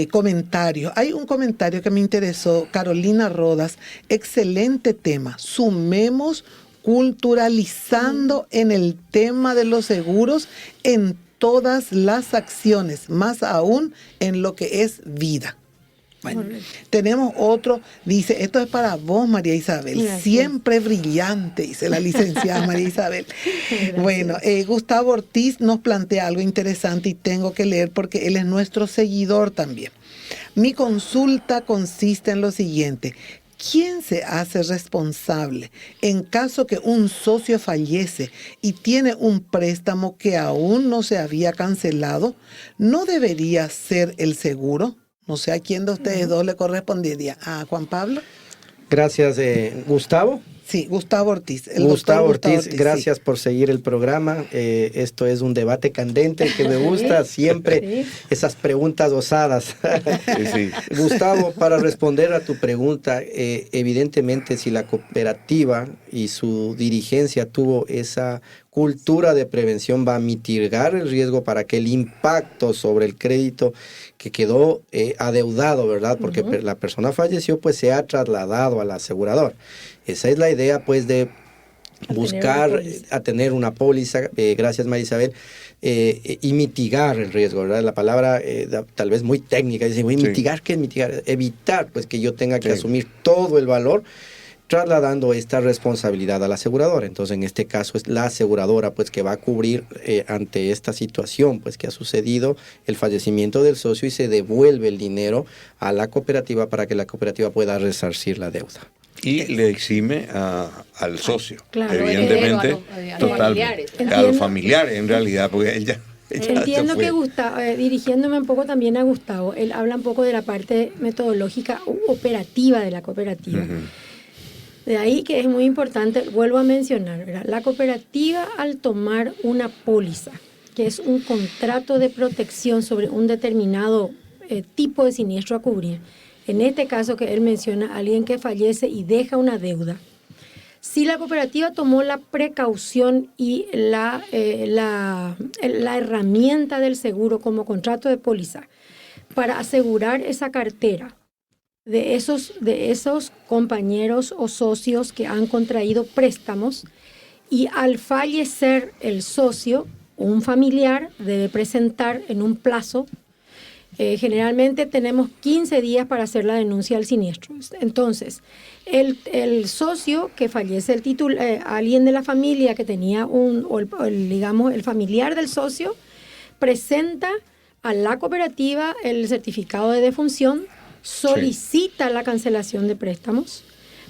comentarios. Hay un comentario que me interesó, Carolina Rodas, excelente tema, sumemos culturalizando en el tema de los seguros en todas las acciones, más aún en lo que es vida. Bueno, tenemos otro, dice, esto es para vos, María Isabel,
Gracias.
Siempre brillante, dice la licenciada María Isabel. Bueno, Gustavo Ortiz nos plantea algo interesante y tengo que leer porque él es nuestro seguidor también. Mi consulta consiste en lo siguiente: ¿quién se hace responsable en caso que un socio fallece y tiene un préstamo que aún no se había cancelado? ¿No debería ser el seguro? No sé a quién de ustedes dos le correspondería. ¿A Juan Pablo?
Gracias, Gustavo.
Sí, Gustavo Ortiz.
Gustavo Ortiz, gracias por seguir el programa. Esto es un debate candente que me gusta siempre, esas preguntas osadas.
Sí.
Gustavo, para responder a tu pregunta, evidentemente si la cooperativa y su dirigencia tuvo esa cultura de prevención, va a mitigar el riesgo para que el impacto sobre el crédito que quedó adeudado, ¿verdad? Porque la persona falleció, pues se ha trasladado al asegurador. Esa es la idea, pues, de buscar a tener una póliza, gracias María Isabel, y mitigar el riesgo, ¿verdad? La palabra tal vez muy técnica, dice, mitigar, ¿qué es mitigar? Evitar, pues, que yo tenga que asumir todo el valor, trasladando esta responsabilidad al asegurador. Entonces, en este caso es la aseguradora, pues, que va a cubrir ante esta situación, pues, que ha sucedido el fallecimiento del socio y se devuelve el dinero a la cooperativa para que la cooperativa pueda resarcir la deuda.
Y le exime al socio,
claro,
evidentemente,
totalmente,
a los familiares en realidad, porque él ya
Entiendo
fue.
que Gustavo, dirigiéndome un poco también a Gustavo, él habla un poco de la parte metodológica operativa de la cooperativa. De ahí que es muy importante, vuelvo a mencionar, ¿verdad? La cooperativa, al tomar una póliza, que es un contrato de protección sobre un determinado tipo de siniestro a cubrir, en este caso que él menciona, alguien que fallece y deja una deuda, si la cooperativa tomó la precaución y la herramienta del seguro como contrato de póliza para asegurar esa cartera de esos compañeros o socios que han contraído préstamos, y al fallecer el socio, un familiar debe presentar en un plazo, generalmente tenemos 15 días para hacer la denuncia al siniestro. Entonces, el socio que fallece, alguien de la familia que tenía el familiar del socio, presenta a la cooperativa el certificado de defunción, solicita la cancelación de préstamos,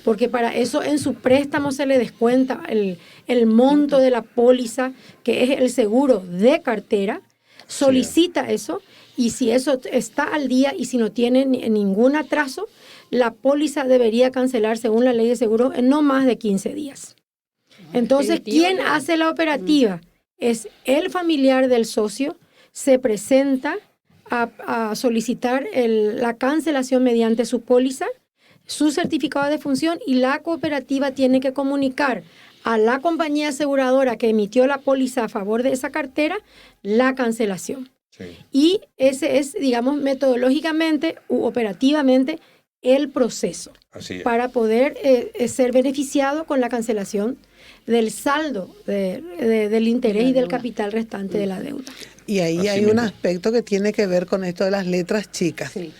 porque para eso en su préstamo se le descuenta el monto de la póliza, que es el seguro de cartera, solicita eso, y si eso está al día y si no tiene ningún atraso, la póliza debería cancelar según la ley de seguro en no más de 15 días. Entonces, ¿quién hace la operativa? Es el familiar del socio, se presenta a solicitar la cancelación mediante su póliza, su certificado de defunción, y la cooperativa tiene que comunicar a la compañía aseguradora que emitió la póliza a favor de esa cartera la cancelación. Sí. Y ese es, digamos, metodológicamente u operativamente el proceso para poder ser beneficiado con la cancelación del saldo del interés y del capital restante de la deuda.
Y ahí hay un aspecto que tiene que ver con esto de las letras chicas. Sí.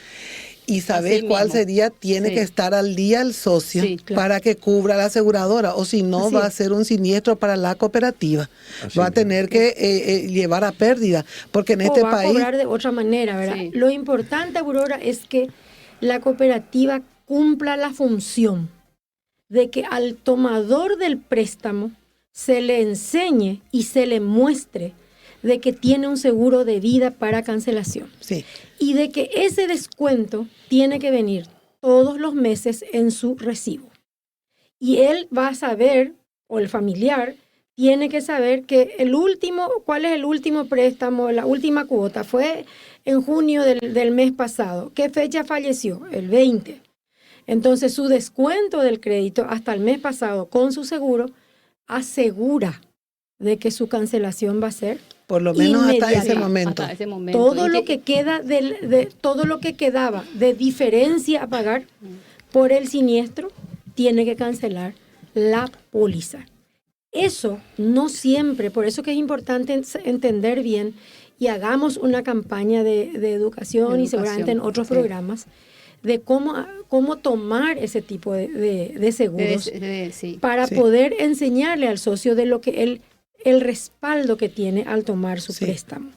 Y saber cuál sería, tiene que estar al día el socio para que cubra la aseguradora, o si no va a ser un siniestro para la cooperativa. Va a tener que llevar a pérdida, porque en este país...
va a cobrar de otra manera, ¿verdad? Sí. Lo importante, Aurora, es que la cooperativa cumpla la función de que al tomador del préstamo se le enseñe y se le muestre de que tiene un seguro de vida para cancelación. Sí. Y de que ese descuento tiene que venir todos los meses en su recibo. Y él va a saber, o el familiar, tiene que saber que ¿cuál es el último préstamo, la última cuota? Fue en junio del mes pasado. ¿Qué fecha falleció? El 20. Entonces, su descuento del crédito hasta el mes pasado con su seguro asegura de que su cancelación va a ser
por lo menos hasta ese momento.
Todo lo que queda todo lo que quedaba de diferencia a pagar por el siniestro tiene que cancelar la póliza. Eso no siempre, por eso que es importante entender bien, y hagamos una campaña de educación y seguramente en otros programas, de cómo tomar ese tipo de seguros
Sí.
para
Sí.
poder enseñarle al socio de lo que el respaldo que tiene al tomar su
Sí.
préstamo.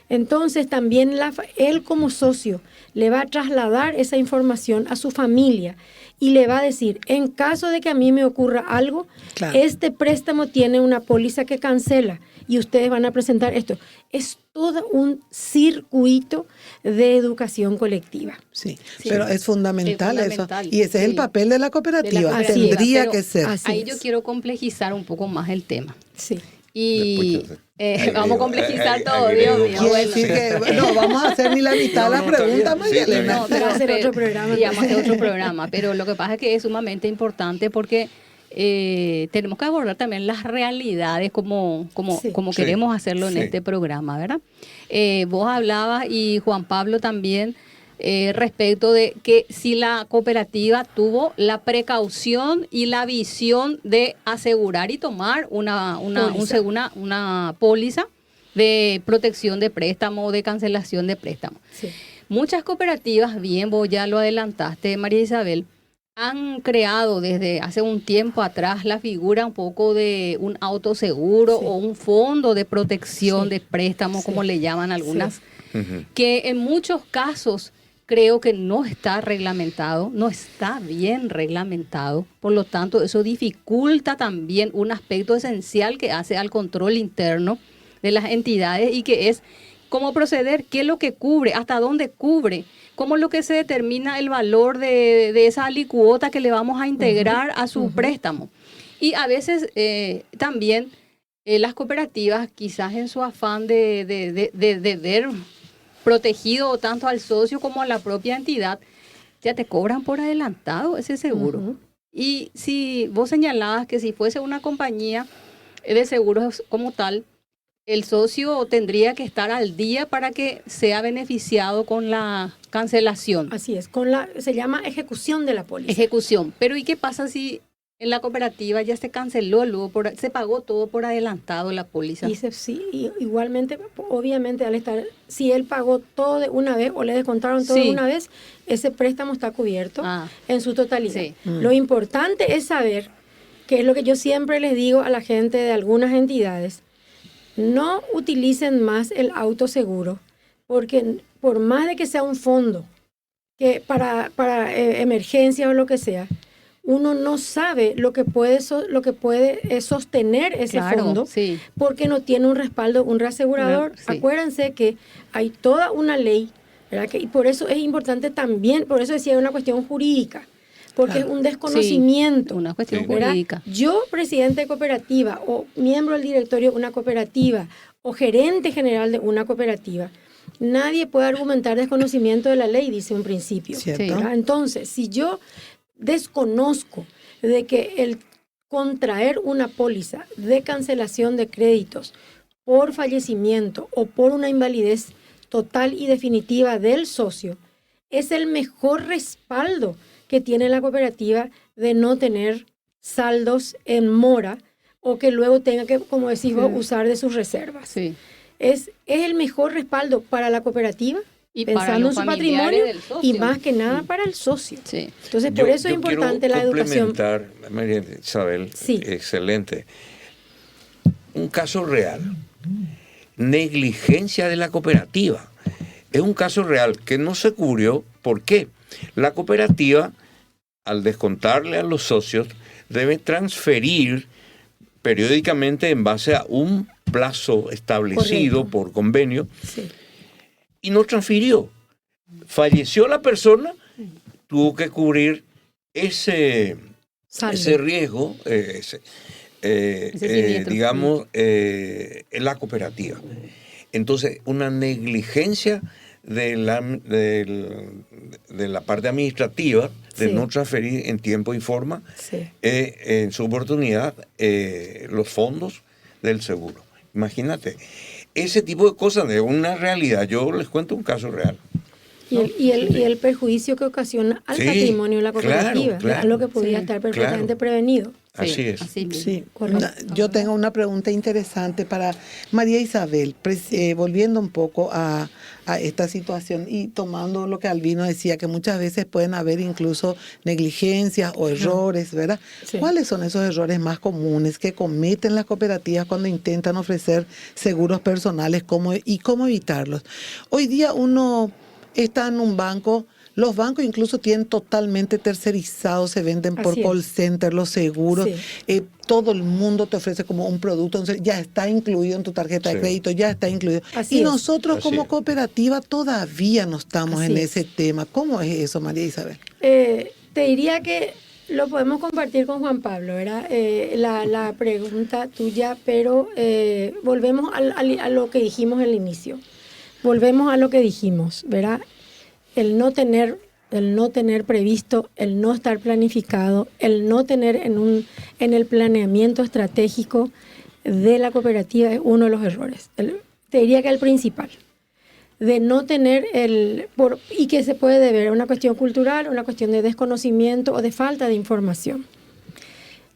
Entonces también él como socio le va a trasladar esa información a su familia y le va a decir, en caso de que a mí me ocurra algo,
Claro.
este préstamo tiene una póliza que cancela y ustedes van a presentar esto. Es todo un circuito de educación colectiva.
Sí,
Sí.
pero es fundamental,
Es fundamental,
eso. Y ese es el
sí.
papel de la cooperativa.
cooperativa,
Tendría
pero
que ser.
así
Ahí
es.
yo quiero complejizar un poco más el tema.
Sí.
Y
Después yo-
vamos a complejizar todo,
agrego
Dios mío.
más.
Quiere
Bueno.
decir que no vamos a hacer ni la mitad de
No,
las
no, está
preguntas,
bien.
María
Sí, está
Elena.
No, pero
Va a ser otro programa.
Y vamos a hacer otro programa. Pero lo que pasa es que es sumamente importante porque tenemos que abordar también las realidades como
Sí.
como
Sí,
queremos hacerlo en
sí.
este programa, ¿verdad? Vos hablabas y Juan Pablo también respecto de que si la cooperativa tuvo la precaución y la visión de asegurar y tomar una póliza de protección de préstamo, de cancelación de préstamo.
Sí.
Muchas cooperativas, bien, vos ya lo adelantaste, María Isabel, han creado desde hace un tiempo atrás la figura un poco de un autoseguro
Sí.
o un fondo de protección
Sí.
de préstamo,
Sí.
como le llaman algunas,
Ujú.
que en muchos casos creo que no está reglamentado, no está bien reglamentado. Por lo tanto, eso dificulta también un aspecto esencial que hace al control interno de las entidades y que es cómo proceder, qué es lo que cubre, hasta dónde cubre, cómo es lo que se determina el valor de esa alicuota que le vamos a integrar a su préstamo. Y a veces también las cooperativas, quizás en su afán de ver protegido tanto al socio como a la propia entidad, ya te cobran por adelantado ese seguro.
Ujú.
Y si vos señalabas que si fuese una compañía de seguros como tal, el socio tendría que estar al día para que sea beneficiado con la cancelación,
Así es, se llama ejecución de la póliza.
ejecución. Pero ¿y qué pasa si en la cooperativa ya se canceló, luego se pagó todo por adelantado la póliza?
Igualmente, obviamente, si él pagó todo de una vez o le descontaron todo
Sí.
de una vez, ese préstamo está cubierto
Ah,
en su totalidad.
sí.
Lo importante es saber, que es lo que yo siempre les digo a la gente de algunas entidades, no utilicen más el autoseguro, porque por más de que sea un fondo que para emergencia o lo que sea, uno no sabe lo que puede sostener ese
Claro,
fondo
sí.
porque no tiene un respaldo, un reasegurador.
Sí.
Acuérdense que hay toda una ley, ¿verdad? Y por eso es importante también, por eso decía, es una cuestión jurídica, porque
Claro.
es un desconocimiento.
Sí, una cuestión
Sí.
¿verdad?
jurídica.
Yo, presidente de cooperativa, o miembro del directorio de una cooperativa, o gerente general de una cooperativa, nadie puede argumentar desconocimiento de la ley, dice un principio.
Cierto.
¿verdad? Entonces, si yo desconozco de que el contraer una póliza de cancelación de créditos por fallecimiento o por una invalidez total y definitiva del socio es el mejor respaldo que tiene la cooperativa de no tener saldos en mora o que luego tenga que, como decís vos, usar de sus reservas.
Sí.
Es el mejor respaldo para la cooperativa,
Y para
pensando
los
en su
familiares
patrimonio
del socio.
y más que nada para el socio.
Sí.
Entonces, por eso es importante la
quiero
educación.
complementar, María Isabel,
Sí.
excelente. Un caso real. Negligencia de la cooperativa. Es un caso real que no se cubrió. ¿Por qué? La cooperativa, al descontarle a los socios, debe transferir periódicamente en base a un plazo establecido
Correcto.
por convenio
Sí.
y no transfirió. Falleció la persona, tuvo que cubrir ese
Saldo.
riesgo,
siniestro.
digamos, en la cooperativa. Entonces, una negligencia de la parte administrativa de
Sí.
no transferir en tiempo y forma
Sí.
en su oportunidad los fondos del seguro. Imagínate, ese tipo de cosas de una realidad. Yo les cuento un caso real.
Y el perjuicio que ocasiona al
Sí,
patrimonio de la
claro,
cooperativa,
claro.
algo que podía
Sí,
estar perfectamente prevenido.
Así es.
Así mismo.
Sí,
Correcto.
yo tengo una pregunta interesante para María Isabel, volviendo un poco a esta situación y tomando lo que Albino decía, que muchas veces pueden haber incluso negligencias o errores, ¿verdad?
Sí.
¿Cuáles son esos errores más comunes que cometen las cooperativas cuando intentan ofrecer seguros personales y cómo evitarlos? Hoy día uno está en un banco. Los bancos incluso tienen totalmente tercerizados, se venden por
Así
call
es.
center, los seguros.
Sí.
Todo el mundo te ofrece como un producto, entonces ya está incluido en tu tarjeta de
Sí.
crédito, ya está incluido.
Así
Y
es.
nosotros
Así
como
es.
cooperativa todavía no estamos
Así
en
es.
ese tema. ¿Cómo es eso, María Isabel?
Te diría que lo podemos compartir con Juan Pablo, ¿verdad? La pregunta tuya, pero volvemos a lo que dijimos al inicio. Volvemos a lo que dijimos, ¿verdad? El no tener previsto, el no estar planificado, el no tener en el planeamiento estratégico de la cooperativa es uno de los errores. Te diría que el principal. De no tener y que se puede deber a una cuestión cultural, una cuestión de desconocimiento o de falta de información.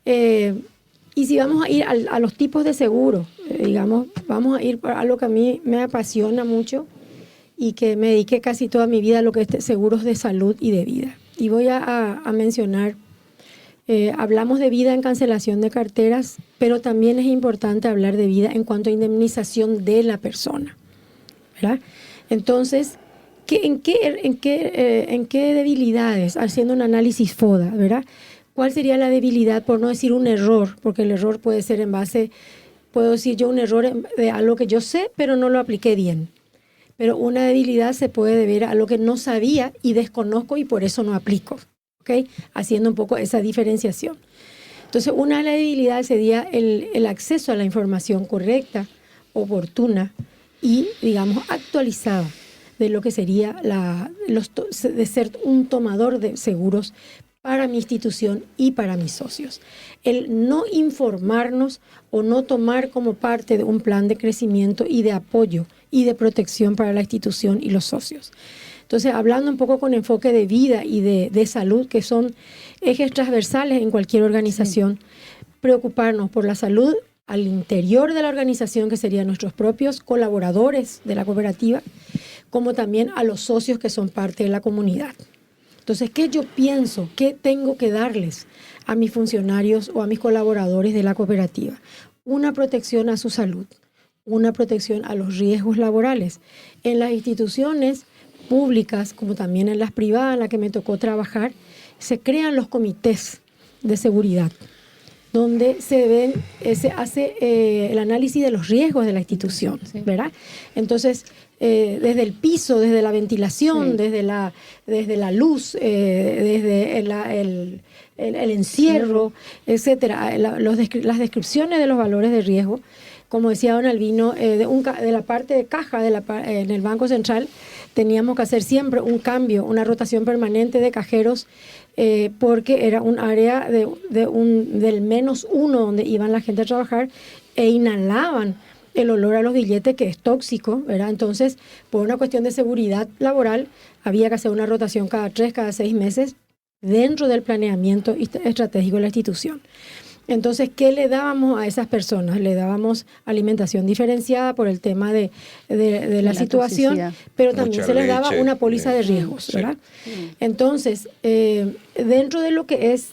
Y si vamos a ir a los tipos de seguros, digamos, vamos a ir a algo que a mí me apasiona mucho y que me dediqué casi toda mi vida a lo que es seguros de salud y de vida. Y voy a mencionar, hablamos de vida en cancelación de carteras, pero también es importante hablar de vida en cuanto a indemnización de la persona, ¿verdad? Entonces, ¿en qué debilidades? Haciendo un análisis FODA, ¿verdad? ¿Cuál sería la debilidad, por no decir un error? Porque el error puede ser puedo decir yo un error de algo que yo sé, pero no lo apliqué bien. Pero una debilidad se puede deber a lo que no sabía y desconozco y por eso no aplico, ¿ok? Haciendo un poco esa diferenciación. Entonces, una de las debilidades sería el acceso a la información correcta, oportuna y, digamos, actualizada de lo que sería de ser un tomador de seguros para mi institución y para mis socios. El no informarnos o no tomar como parte de un plan de crecimiento y de apoyo y de protección para la institución y los socios. Entonces, hablando un poco con enfoque de vida y de salud, que son ejes transversales en cualquier organización, preocuparnos por la salud al interior de la organización, que serían nuestros propios colaboradores de la cooperativa, como también a los socios que son parte de la comunidad. Entonces, ¿qué yo pienso? ¿Qué tengo que darles a mis funcionarios o a mis colaboradores de la cooperativa? Una protección a su salud, una protección a los riesgos laborales. En las instituciones públicas, como también en las privadas en las que me tocó trabajar, se crean los comités de seguridad, donde se hace el análisis de los riesgos de la institución, ¿verdad? Entonces, desde el piso, desde la ventilación, desde la luz, desde el encierro, etcétera, las descripciones de los valores de riesgo, como decía don Albino, de la parte de caja en el Banco Central, teníamos que hacer siempre un cambio, una rotación permanente de cajeros, porque era un área del -1 donde iban la gente a trabajar e inhalaban el olor a los billetes, que es tóxico, ¿verdad? Entonces, por una cuestión de seguridad laboral, había que hacer una rotación cada 3, cada 6 meses dentro del planeamiento estratégico de la institución. Entonces, ¿qué le dábamos a esas personas? Le dábamos alimentación diferenciada por el tema de la situación,
toxicidad,
pero también
mucha
se les daba
leche,
una póliza de riesgos, ¿verdad? Entonces, dentro de lo que es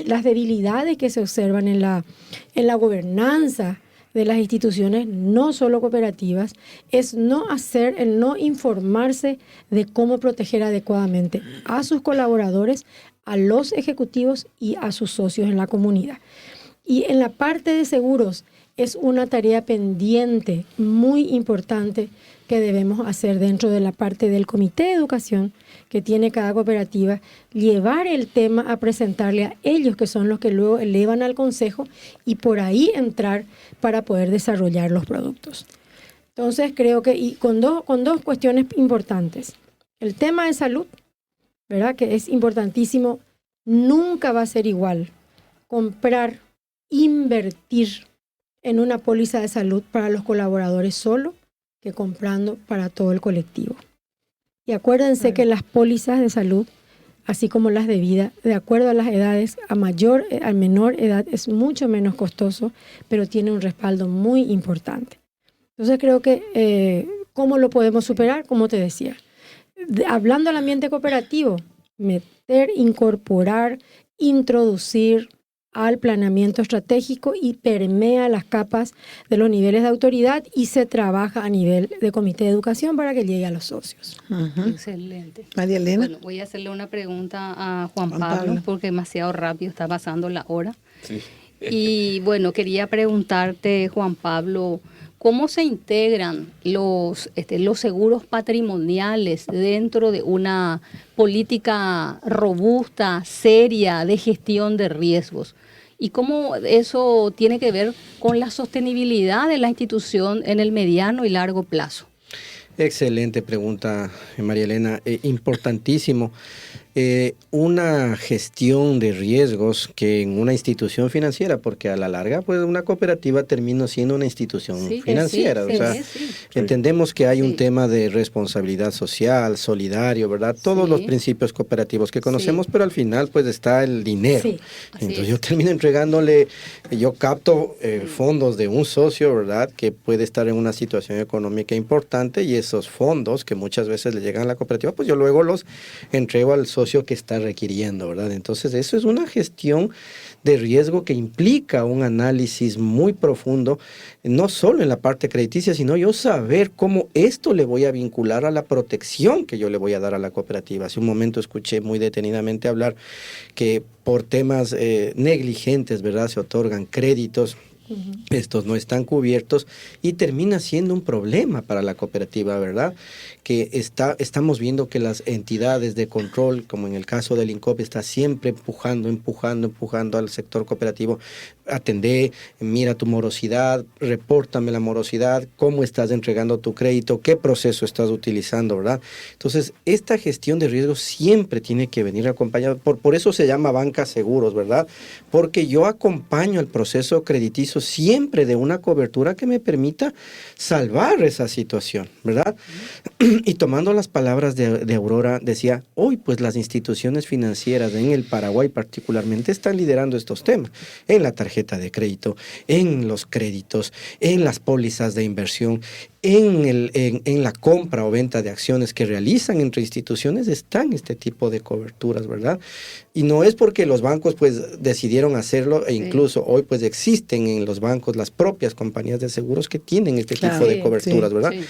las debilidades que se observan en la gobernanza de las instituciones, no solo cooperativas, es el no informarse de cómo proteger adecuadamente a sus colaboradores, a los ejecutivos y a sus socios en la comunidad. Y en la parte de seguros es una tarea pendiente muy importante que debemos hacer dentro de la parte del comité de educación que tiene cada cooperativa, llevar el tema a presentarle a ellos, que son los que luego elevan al consejo, y por ahí entrar para poder desarrollar los productos. Entonces creo que, y con dos cuestiones importantes, el tema de salud, ¿verdad? Que es importantísimo, nunca va a ser igual comprar, invertir en una póliza de salud para los colaboradores solo que comprando para todo el colectivo. Y acuérdense que las pólizas de salud así como las de vida, de acuerdo a las edades, a menor edad es mucho menos costoso, pero tiene un respaldo muy importante. Entonces creo que, ¿cómo lo podemos superar? Como te decía, hablando del ambiente cooperativo, incorporar, introducir al planeamiento estratégico y permea las capas de los niveles de autoridad y se trabaja a nivel de comité de educación para que llegue a los socios.
Excelente.
María Elena.
Bueno, voy a hacerle una pregunta a Juan Pablo porque demasiado rápido está pasando la hora.
Sí.
Y bueno, quería preguntarte, Juan Pablo, ¿cómo se integran los seguros patrimoniales dentro de una política robusta, seria de gestión de riesgos? ¿Y cómo eso tiene que ver con la sostenibilidad de la institución en el mediano y largo plazo?
Excelente pregunta, María Elena. Importantísimo. Una gestión de riesgos que en una institución financiera, porque a la larga, pues una cooperativa termina siendo una institución financiera. Entendemos que hay un tema de responsabilidad social, solidario, ¿verdad? Todos los principios cooperativos que conocemos, pero al final, pues está el dinero.
Sí.
Entonces yo termino entregándole, yo capto fondos de un socio, ¿verdad? Que puede estar en una situación económica importante y esos fondos que muchas veces le llegan a la cooperativa, pues yo luego los entrego al socio que está requiriendo, ¿verdad? Entonces eso es una gestión de riesgo que implica un análisis muy profundo, no solo en la parte crediticia, sino yo saber cómo esto le voy a vincular a la protección que yo le voy a dar a la cooperativa. Hace un momento escuché muy detenidamente hablar que por temas negligentes, ¿verdad? Se otorgan créditos. Estos no están cubiertos y termina siendo un problema para la cooperativa, ¿verdad? Que estamos viendo que las entidades de control, como en el caso del INCOP, está siempre empujando al sector cooperativo. Atendé, mira tu morosidad, repórtame la morosidad, cómo estás entregando tu crédito, qué proceso estás utilizando, ¿verdad? Entonces, esta gestión de riesgos siempre tiene que venir acompañada, por eso se llama banca seguros, ¿verdad? Porque yo acompaño el proceso crediticio siempre de una cobertura que me permita salvar esa situación, ¿verdad? Y tomando las palabras de Aurora, decía, hoy pues las instituciones financieras en el Paraguay particularmente están liderando estos temas, en la tarjeta de crédito, en los créditos, en las pólizas de inversión, en la compra o venta de acciones que realizan entre instituciones, están este tipo de coberturas, ¿verdad? Y no es porque los bancos pues decidieron hacerlo, e incluso hoy pues existen en los bancos las propias compañías de seguros que tienen este tipo de coberturas, ¿verdad? Sí.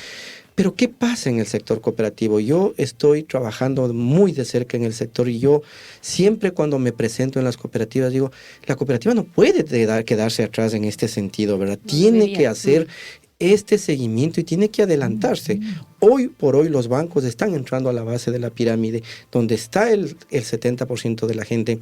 Pero ¿qué pasa en el sector cooperativo? Yo estoy trabajando muy de cerca en el sector y yo siempre cuando me presento en las cooperativas digo, la cooperativa no puede quedarse atrás en este sentido, ¿verdad? Tiene que hacer este seguimiento y tiene que adelantarse. Hoy por hoy los bancos están entrando a la base de la pirámide, donde está el 70% de la gente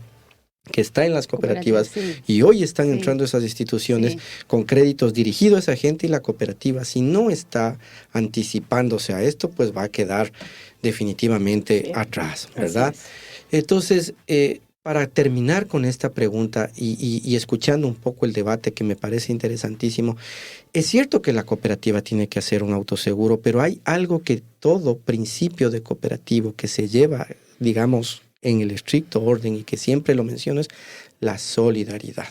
que está en las cooperativas y hoy están entrando esas instituciones con créditos dirigidos a esa gente y la cooperativa, si no está anticipándose a esto, pues va a quedar definitivamente atrás, ¿verdad? Entonces, para terminar con esta pregunta y escuchando un poco el debate que me parece interesantísimo, es cierto que la cooperativa tiene que hacer un autoseguro, pero hay algo que todo principio de cooperativo que se lleva, digamos, en el estricto orden y que siempre lo menciono es la solidaridad.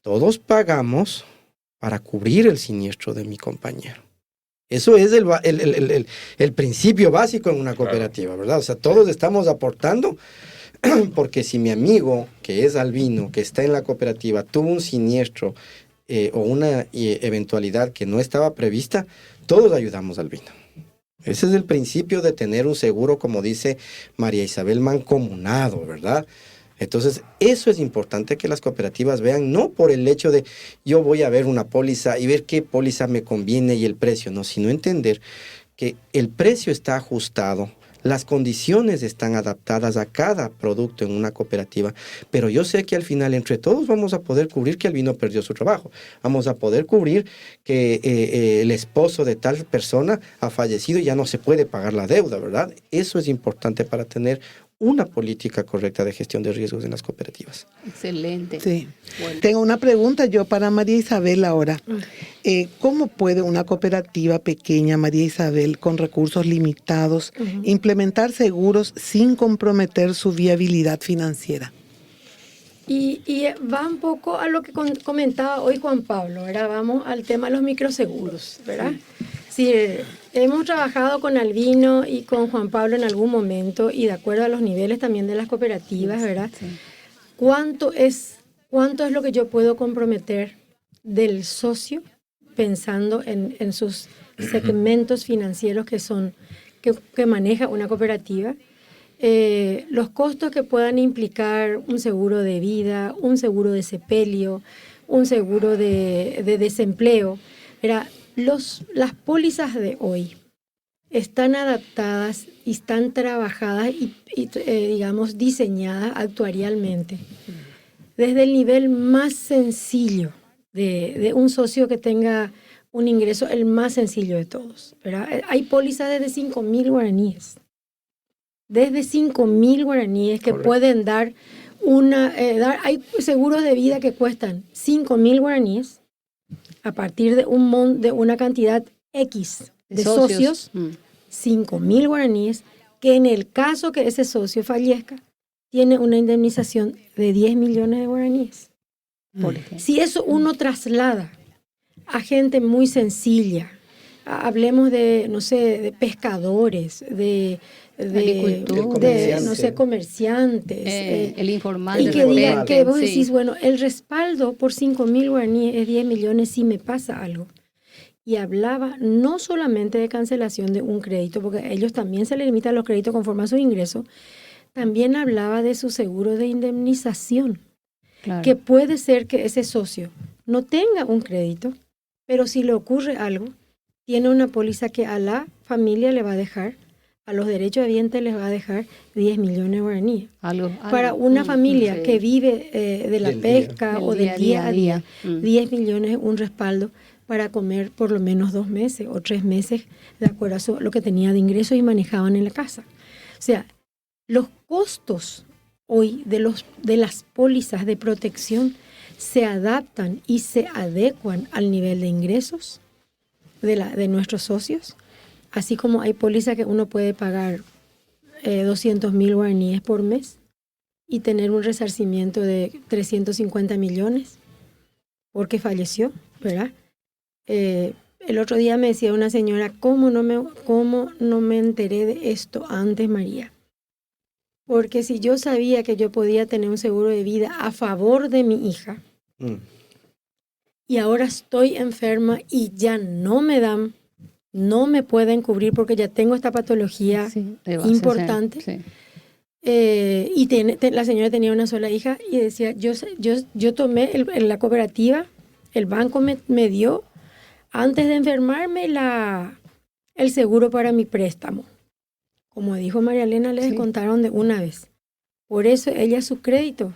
Todos pagamos para cubrir el siniestro de mi compañero. Eso es el principio básico en una cooperativa, ¿verdad? O sea, todos estamos aportando porque si mi amigo, que es albino, que está en la cooperativa, tuvo un siniestro o una eventualidad que no estaba prevista, todos ayudamos al albino. Ese es el principio de tener un seguro, como dice María Isabel, mancomunado, ¿verdad? Entonces, eso es importante que las cooperativas vean, no por el hecho de yo voy a ver una póliza y ver qué póliza me conviene y el precio, no, sino entender que el precio está ajustado, las condiciones están adaptadas a cada producto en una cooperativa, pero yo sé que al final entre todos vamos a poder cubrir que albino perdió su trabajo, vamos a poder cubrir que el esposo de tal persona ha fallecido y ya no se puede pagar la deuda, ¿verdad? Eso es importante para tener una política correcta de gestión de riesgos en las cooperativas.
Excelente.
Sí.
Bueno.
Tengo una pregunta yo para María Isabel ahora. ¿Cómo puede una cooperativa pequeña, María Isabel, con recursos limitados, implementar seguros sin comprometer su viabilidad financiera?
Y va un poco a lo que comentaba hoy Juan Pablo, ¿verdad? Vamos al tema de los microseguros, ¿verdad? Sí, hemos trabajado con Albino y con Juan Pablo en algún momento y de acuerdo a los niveles también de las cooperativas, ¿verdad? Sí. ¿Cuánto es lo que yo puedo comprometer del socio pensando en sus segmentos financieros que maneja una cooperativa? Los costos que puedan implicar un seguro de vida, un seguro de sepelio, un seguro de desempleo. Era, las pólizas de hoy están adaptadas y están trabajadas y digamos, diseñadas actuarialmente desde el nivel más sencillo de un socio que tenga un ingreso, el más sencillo de todos, ¿verdad? Hay pólizas desde 5.000 guaraníes. Desde 5.000 guaraníes que Correcto. Pueden dar hay seguros de vida que cuestan 5.000 guaraníes a partir de una cantidad X de socios 5.000 guaraníes, que en el caso que ese socio fallezca, tiene una indemnización de 10 millones de guaraníes. Si eso uno traslada a gente muy sencilla, hablemos de, no sé, de pescadores, de comerciantes.
El informal.
Y que digan que vos decís, bueno, el respaldo por 5.000 guaraníes es 10 millones si me pasa algo. Y hablaba no solamente de cancelación de un crédito, porque a ellos también se les limitan los créditos conforme a su ingreso, también hablaba de su seguro de indemnización. Claro. Que puede ser que ese socio no tenga un crédito, pero si le ocurre algo, tiene una póliza que a la familia le va a dejar, a los derechos habientes les va a dejar 10 millones de guaraníes. Para una familia que vive de la pesca o del día a día, 10 millones es un respaldo para comer por lo menos 2 meses o 3 meses, de acuerdo a lo que tenía de ingresos y manejaban en la casa. O sea, los costos hoy de las pólizas de protección se adaptan y se adecuan al nivel de ingresos de nuestros socios, así como hay pólizas que uno puede pagar 200.000 guaraníes por mes y tener un resarcimiento de 350 millones porque falleció, ¿verdad? El otro día me decía una señora, ¿cómo no me enteré de esto antes, María? Porque si yo sabía que yo podía tener un seguro de vida a favor de mi hija y ahora estoy enferma y ya no me pueden cubrir porque ya tengo esta patología importante. Sí. La señora tenía una sola hija y decía, yo tomé la cooperativa, el banco me dio, antes de enfermarme, el seguro para mi préstamo. Como dijo María Elena, les contaron de una vez. Por eso ella su crédito,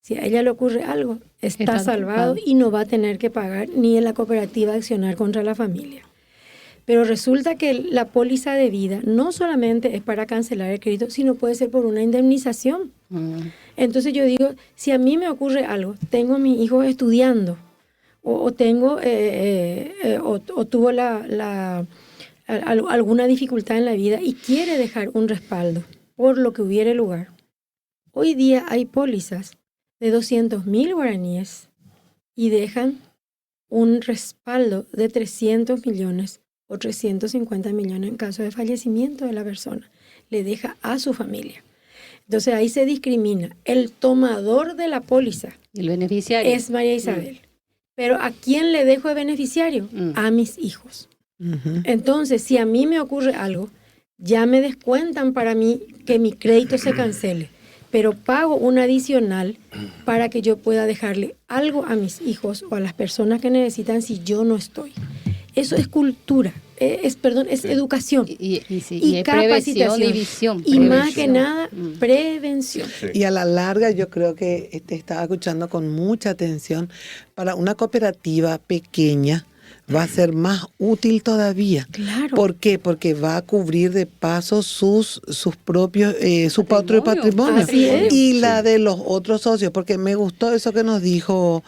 si a ella le ocurre algo, está salvado y no va a tener que pagar ni en la cooperativa accionar contra la familia. Pero resulta que la póliza de vida no solamente es para cancelar el crédito, sino puede ser por una indemnización. Entonces yo digo, si a mí me ocurre algo, tengo a mi hijo estudiando, o tuvo alguna dificultad en la vida y quiere dejar un respaldo por lo que hubiere lugar. Hoy día hay pólizas de 200.000 guaraníes y dejan un respaldo de 300 millones o 350 millones en caso de fallecimiento de la persona. Le deja a su familia. Entonces ahí se discrimina. El tomador de la póliza,
el beneficiario,
es María Isabel. Pero ¿a quién le dejo de beneficiario? A mis hijos. Entonces, si a mí me ocurre algo, ya me descuentan para mí que mi crédito se cancele, pero pago un adicional para que yo pueda dejarle algo a mis hijos o a las personas que necesitan si yo no estoy. Eso es cultura, es educación y capacitación. Y más que nada, prevención.
Sí. Y a la larga yo creo que te estaba escuchando con mucha atención. Para una cooperativa pequeña, va a ser más útil todavía.
Claro.
¿Por qué? Porque va a cubrir de paso sus propios, su propio patrimonio.
Así es.
Y la de los otros socios, porque me gustó eso que nos dijo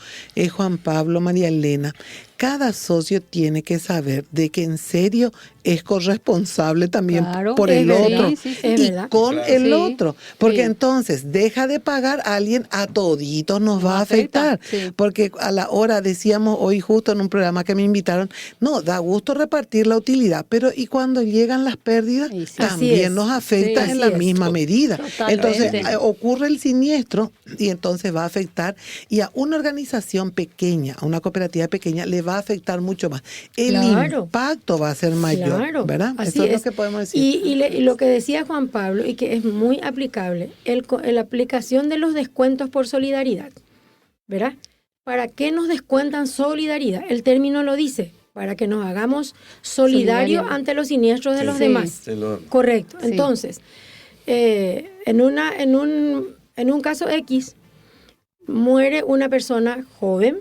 Juan Pablo, María Elena. Cada socio tiene que saber de que en serio es corresponsable también
Claro,
por el
es
otro
verdad, es
y
verdad.
con
Claro.
el
Sí,
otro. Porque
sí.
entonces deja de pagar a alguien, a toditos nos va a afectar.
Sí.
Porque a la hora decíamos hoy justo en un programa que me invitaron, no, da gusto repartir la utilidad, pero y cuando llegan las pérdidas,
Y sí.
Así
también
es.
nos afecta
Sí,
en
así
la
es.
misma medida.
Totalmente.
Entonces ocurre el siniestro y entonces va a afectar, y a una organización pequeña, a una cooperativa pequeña, le va a afectar mucho más. El
Claro.
impacto va a ser mayor,
Claro,
¿verdad?
así
Eso es lo
es.
que podemos decir.
Y lo que decía Juan Pablo, y que es muy aplicable, la aplicación de los descuentos por solidaridad, ¿verdad? ¿Para qué nos descuentan solidaridad? El término lo dice, para que nos hagamos solidarios
Solidario.
ante los siniestros de los
Sí.
demás.
Se lo-
Correcto.
Sí.
Entonces, en un caso X, muere una persona joven,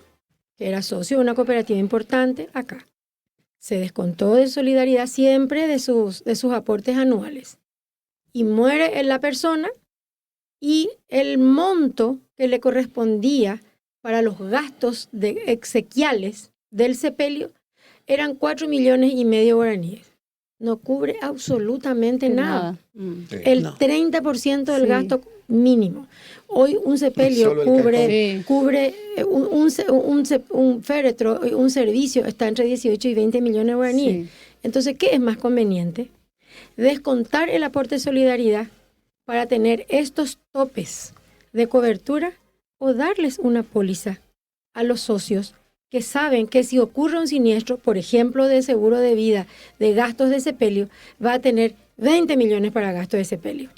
que era socio de una cooperativa importante acá. Se descontó de solidaridad siempre de sus aportes anuales. Y muere la persona y el monto que le correspondía para los gastos exequiales del sepelio eran 4,5 millones guaraníes. No cubre absolutamente nada.
Sí.
El
No.
30% del
Sí.
gasto mínimo. Hoy un sepelio
Solo el
cubre un féretro, un servicio, está entre 18 y 20 millones de guaraníes.
Sí.
Entonces, ¿qué es más conveniente? Descontar el aporte de solidaridad para tener estos topes de cobertura o darles una póliza a los socios que saben que si ocurre un siniestro, por ejemplo, de seguro de vida, de gastos de sepelio, va a tener 20 millones para gastos de sepelio.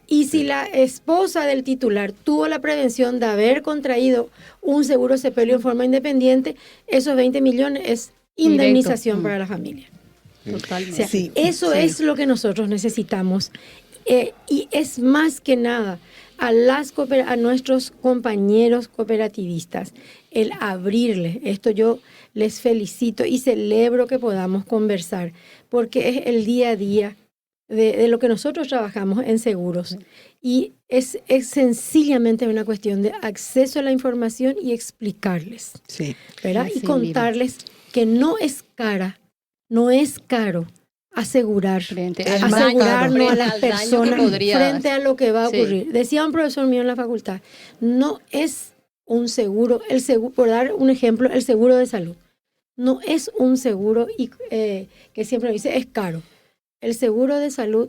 Y si la esposa del titular tuvo la prevención de haber contraído un seguro sepelio en forma independiente, esos 20 millones es indemnización
Directo.
para la familia. O
Totalmente.
sea,
Sí,
eso
sí.
es lo que nosotros necesitamos. Y es más que nada a nuestros compañeros cooperativistas, el abrirles. Esto yo les felicito y celebro que podamos conversar, porque es el día a día de lo que nosotros trabajamos en seguros. Y es sencillamente una cuestión de acceso a la información y explicarles,
Sí.
¿verdad?
Así
Y contarles que no es caro asegurar,
Frente
Es
al
más
daño,
asegurarnos
frente
a las
al daño que
personas
podría-
frente a lo que va a
Sí.
ocurrir. Decía un profesor mío en la facultad, no es un seguro, por dar un ejemplo, el seguro de salud. No es un seguro que siempre dice es caro. El seguro de salud,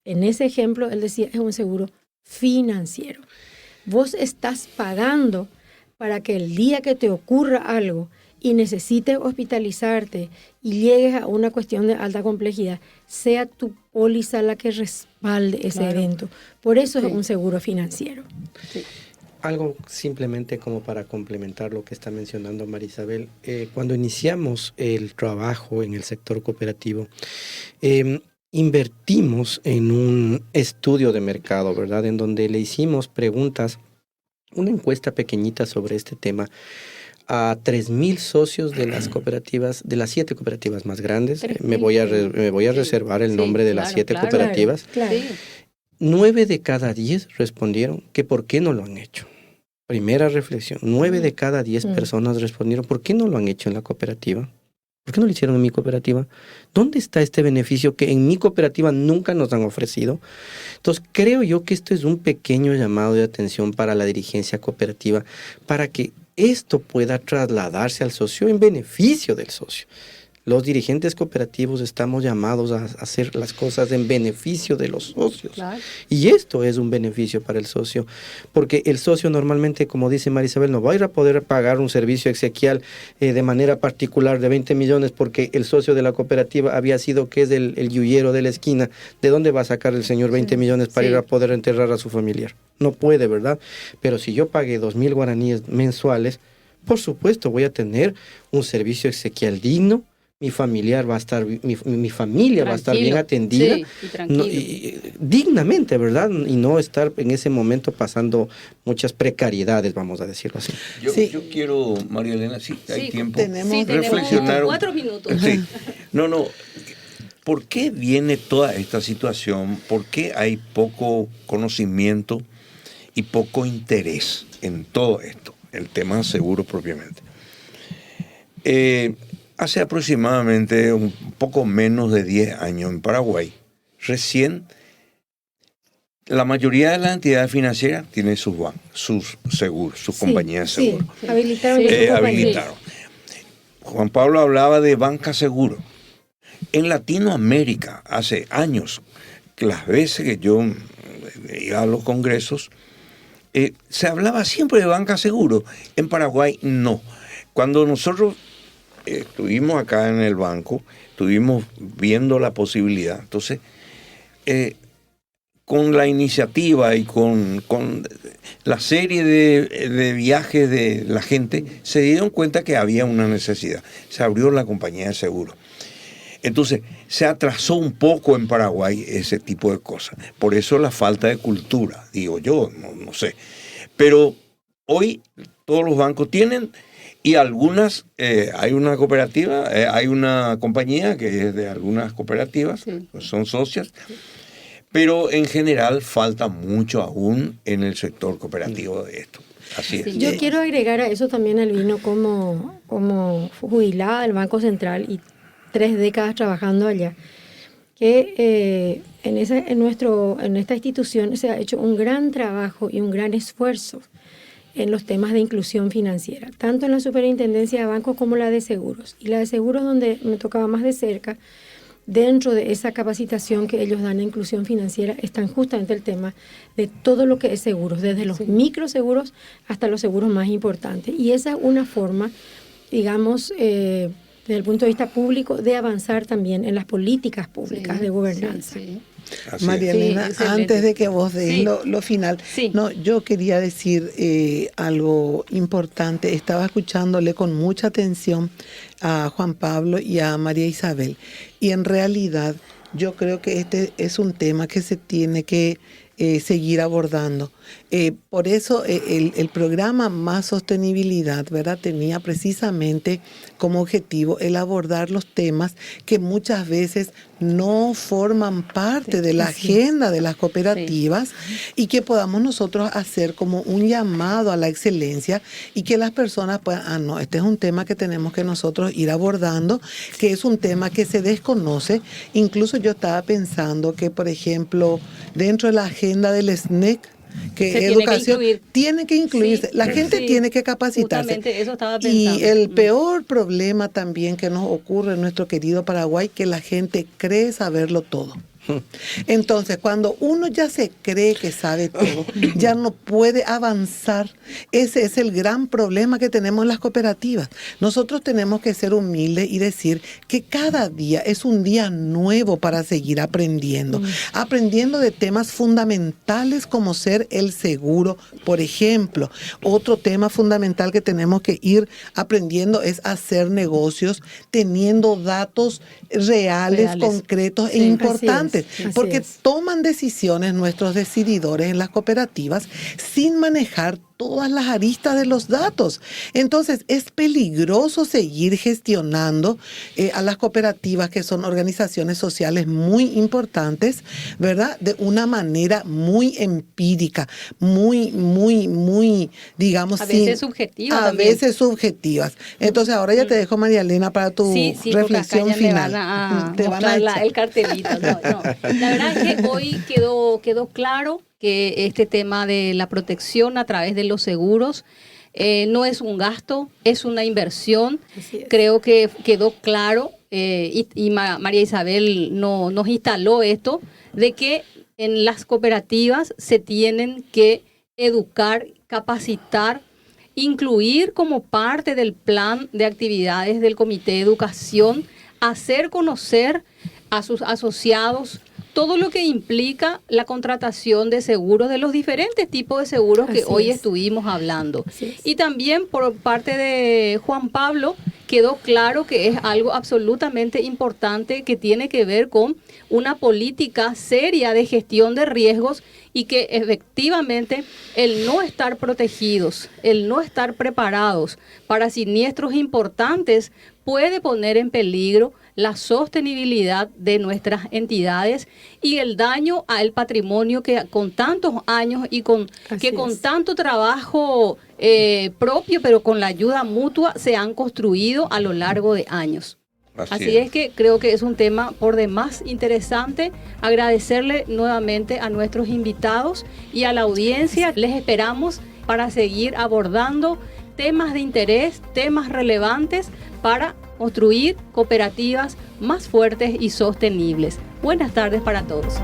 en ese ejemplo, él decía, es un seguro financiero. Vos estás pagando para que el día que te ocurra algo y necesites hospitalizarte y llegues a una cuestión de alta complejidad, sea tu póliza la que respalde ese
Claro.
evento. Por eso
Sí.
es un seguro financiero.
Algo simplemente como para complementar lo que está mencionando Marisabel. Cuando iniciamos el trabajo en el sector cooperativo, invertimos en un estudio de mercado, ¿verdad? En donde le hicimos preguntas, una encuesta pequeñita sobre este tema a 3,000 socios de las cooperativas, de las 7 cooperativas más grandes.
3,000.
Me voy a
Sí.
reservar el
Sí,
nombre de las
claro,
7
claro.
cooperativas.
Claro.
Sí.
9 de cada 10 respondieron que por qué no lo han hecho. Primera reflexión, 9 de cada 10 personas respondieron, ¿por qué no lo han hecho en la cooperativa? ¿Por qué no lo hicieron en mi cooperativa? ¿Dónde está este beneficio que en mi cooperativa nunca nos han ofrecido? Entonces, creo yo que esto es un pequeño llamado de atención para la dirigencia cooperativa, para que esto pueda trasladarse al socio en beneficio del socio. Los dirigentes cooperativos estamos llamados a hacer las cosas en beneficio de los socios.
Claro.
Y esto es un beneficio para el socio, porque el socio normalmente, como dice Marisabel, no va a ir a poder pagar un servicio exequial de manera particular de 20 millones porque el socio de la cooperativa había sido que es el yuyero de la esquina. ¿De dónde va a sacar el señor 20 millones para ir a poder enterrar a su familiar? No puede, ¿verdad? Pero si yo pagué 2,000 guaraníes mensuales, por supuesto voy a tener un servicio exequial digno, mi familiar va a estar, mi familia va a estar bien atendida,
sí, y tranquilo.
Dignamente, ¿verdad? Y no estar en ese momento pasando muchas precariedades, vamos a decirlo así.
Yo quiero, María Elena, sí, hay tiempo,
tenemos
reflexionar.
4 minutos.
Sí. No, ¿por qué viene toda esta situación? ¿Por qué hay poco conocimiento y poco interés en todo esto, el tema seguro propiamente? Hace aproximadamente un poco menos de 10 años en Paraguay, recién la mayoría de las entidades financieras tienen sus seguros, sus compañías de seguros.
Sí, habilitaron.
Habilitaron. Juan Pablo hablaba de banca seguro. En Latinoamérica, hace años, que las veces que yo iba a los congresos, se hablaba siempre de banca seguro. En Paraguay no. Cuando nosotros estuvimos acá en el banco, estuvimos viendo la posibilidad. Entonces, con la iniciativa y con la serie de viajes de la gente, se dieron cuenta que había una necesidad. Se abrió la compañía de seguros. Entonces, se atrasó un poco en Paraguay ese tipo de cosas. Por eso la falta de cultura, digo yo, no sé. Pero hoy todos los bancos tienen. Y algunas, hay una cooperativa, hay una compañía que es de algunas cooperativas, pues son socias, pero en general falta mucho aún en el sector cooperativo de esto. Así es.
Yo quiero agregar a eso también, Albino, como jubilada del Banco Central y 3 décadas trabajando allá, que en esta institución se ha hecho un gran trabajo y un gran esfuerzo en los temas de inclusión financiera, tanto en la Superintendencia de Bancos como la de Seguros. Y la de Seguros, donde me tocaba más de cerca, dentro de esa capacitación que ellos dan en inclusión financiera, están justamente el tema de todo lo que es seguros, desde los microseguros hasta los seguros más importantes. Y esa es una forma, digamos, desde el punto de vista público, de avanzar también en las políticas públicas de gobernanza.
María Elena, antes de que vos deis lo final, yo quería decir algo importante. Estaba escuchándole con mucha atención a Juan Pablo y a María Isabel, y en realidad yo creo que este es un tema que se tiene que seguir abordando. Por eso el programa Más Sostenibilidad, ¿verdad?, tenía precisamente como objetivo el abordar los temas que muchas veces no forman parte de la agenda de las cooperativas, y que podamos nosotros hacer como un llamado a la excelencia, y que las personas puedan, este es un tema que tenemos que nosotros ir abordando, que es un tema que se desconoce. Incluso yo estaba pensando que, por ejemplo, dentro de la agenda del SNEC, que educación tiene que incluirse, la gente tiene que capacitarse.
Eso estaba pensando.
Y el peor problema también que nos ocurre en nuestro querido Paraguay, que la gente cree saberlo todo. Entonces, cuando uno ya se cree que sabe todo, ya no puede avanzar. Ese es el gran problema que tenemos en las cooperativas. Nosotros tenemos que ser humildes y decir que cada día es un día nuevo para seguir aprendiendo. Aprendiendo de temas fundamentales como ser el seguro, por ejemplo. Otro tema fundamental que tenemos que ir aprendiendo es hacer negocios teniendo datos reales. Concretos e importantes. Porque toman decisiones nuestros decididores en las cooperativas sin manejar todas las aristas de los datos. Entonces, es peligroso seguir gestionando a las cooperativas, que son organizaciones sociales muy importantes, ¿verdad?, de una manera muy empírica, muy, digamos,
a veces subjetiva.
A veces subjetivas. Entonces, ahora ya te dejo, María Elena, para tu reflexión
acá ya
final.
Te van a mostrar el cartelito. La verdad es que hoy quedó claro que este tema de la protección a través de los seguros no es un gasto, es una inversión. Creo que quedó claro, y María Isabel nos instaló esto, de que en las cooperativas se tienen que educar, capacitar, incluir como parte del plan de actividades del Comité de Educación, hacer conocer a sus asociados todo lo que implica la contratación de seguros, de los diferentes tipos de seguros que hoy estuvimos hablando. Y también por parte de Juan Pablo quedó claro que es algo absolutamente importante que tiene que ver con una política seria de gestión de riesgos y que efectivamente el no estar protegidos, el no estar preparados para siniestros importantes puede poner en peligro la sostenibilidad de nuestras entidades y el daño al patrimonio que con tantos años y con tanto trabajo propio, pero con la ayuda mutua, se han construido a lo largo de años. Así es que creo que es un tema por demás interesante. Agradecerle nuevamente a nuestros invitados y a la audiencia. Les esperamos para seguir abordando temas de interés, temas relevantes para construir cooperativas más fuertes y sostenibles. Buenas tardes para todos.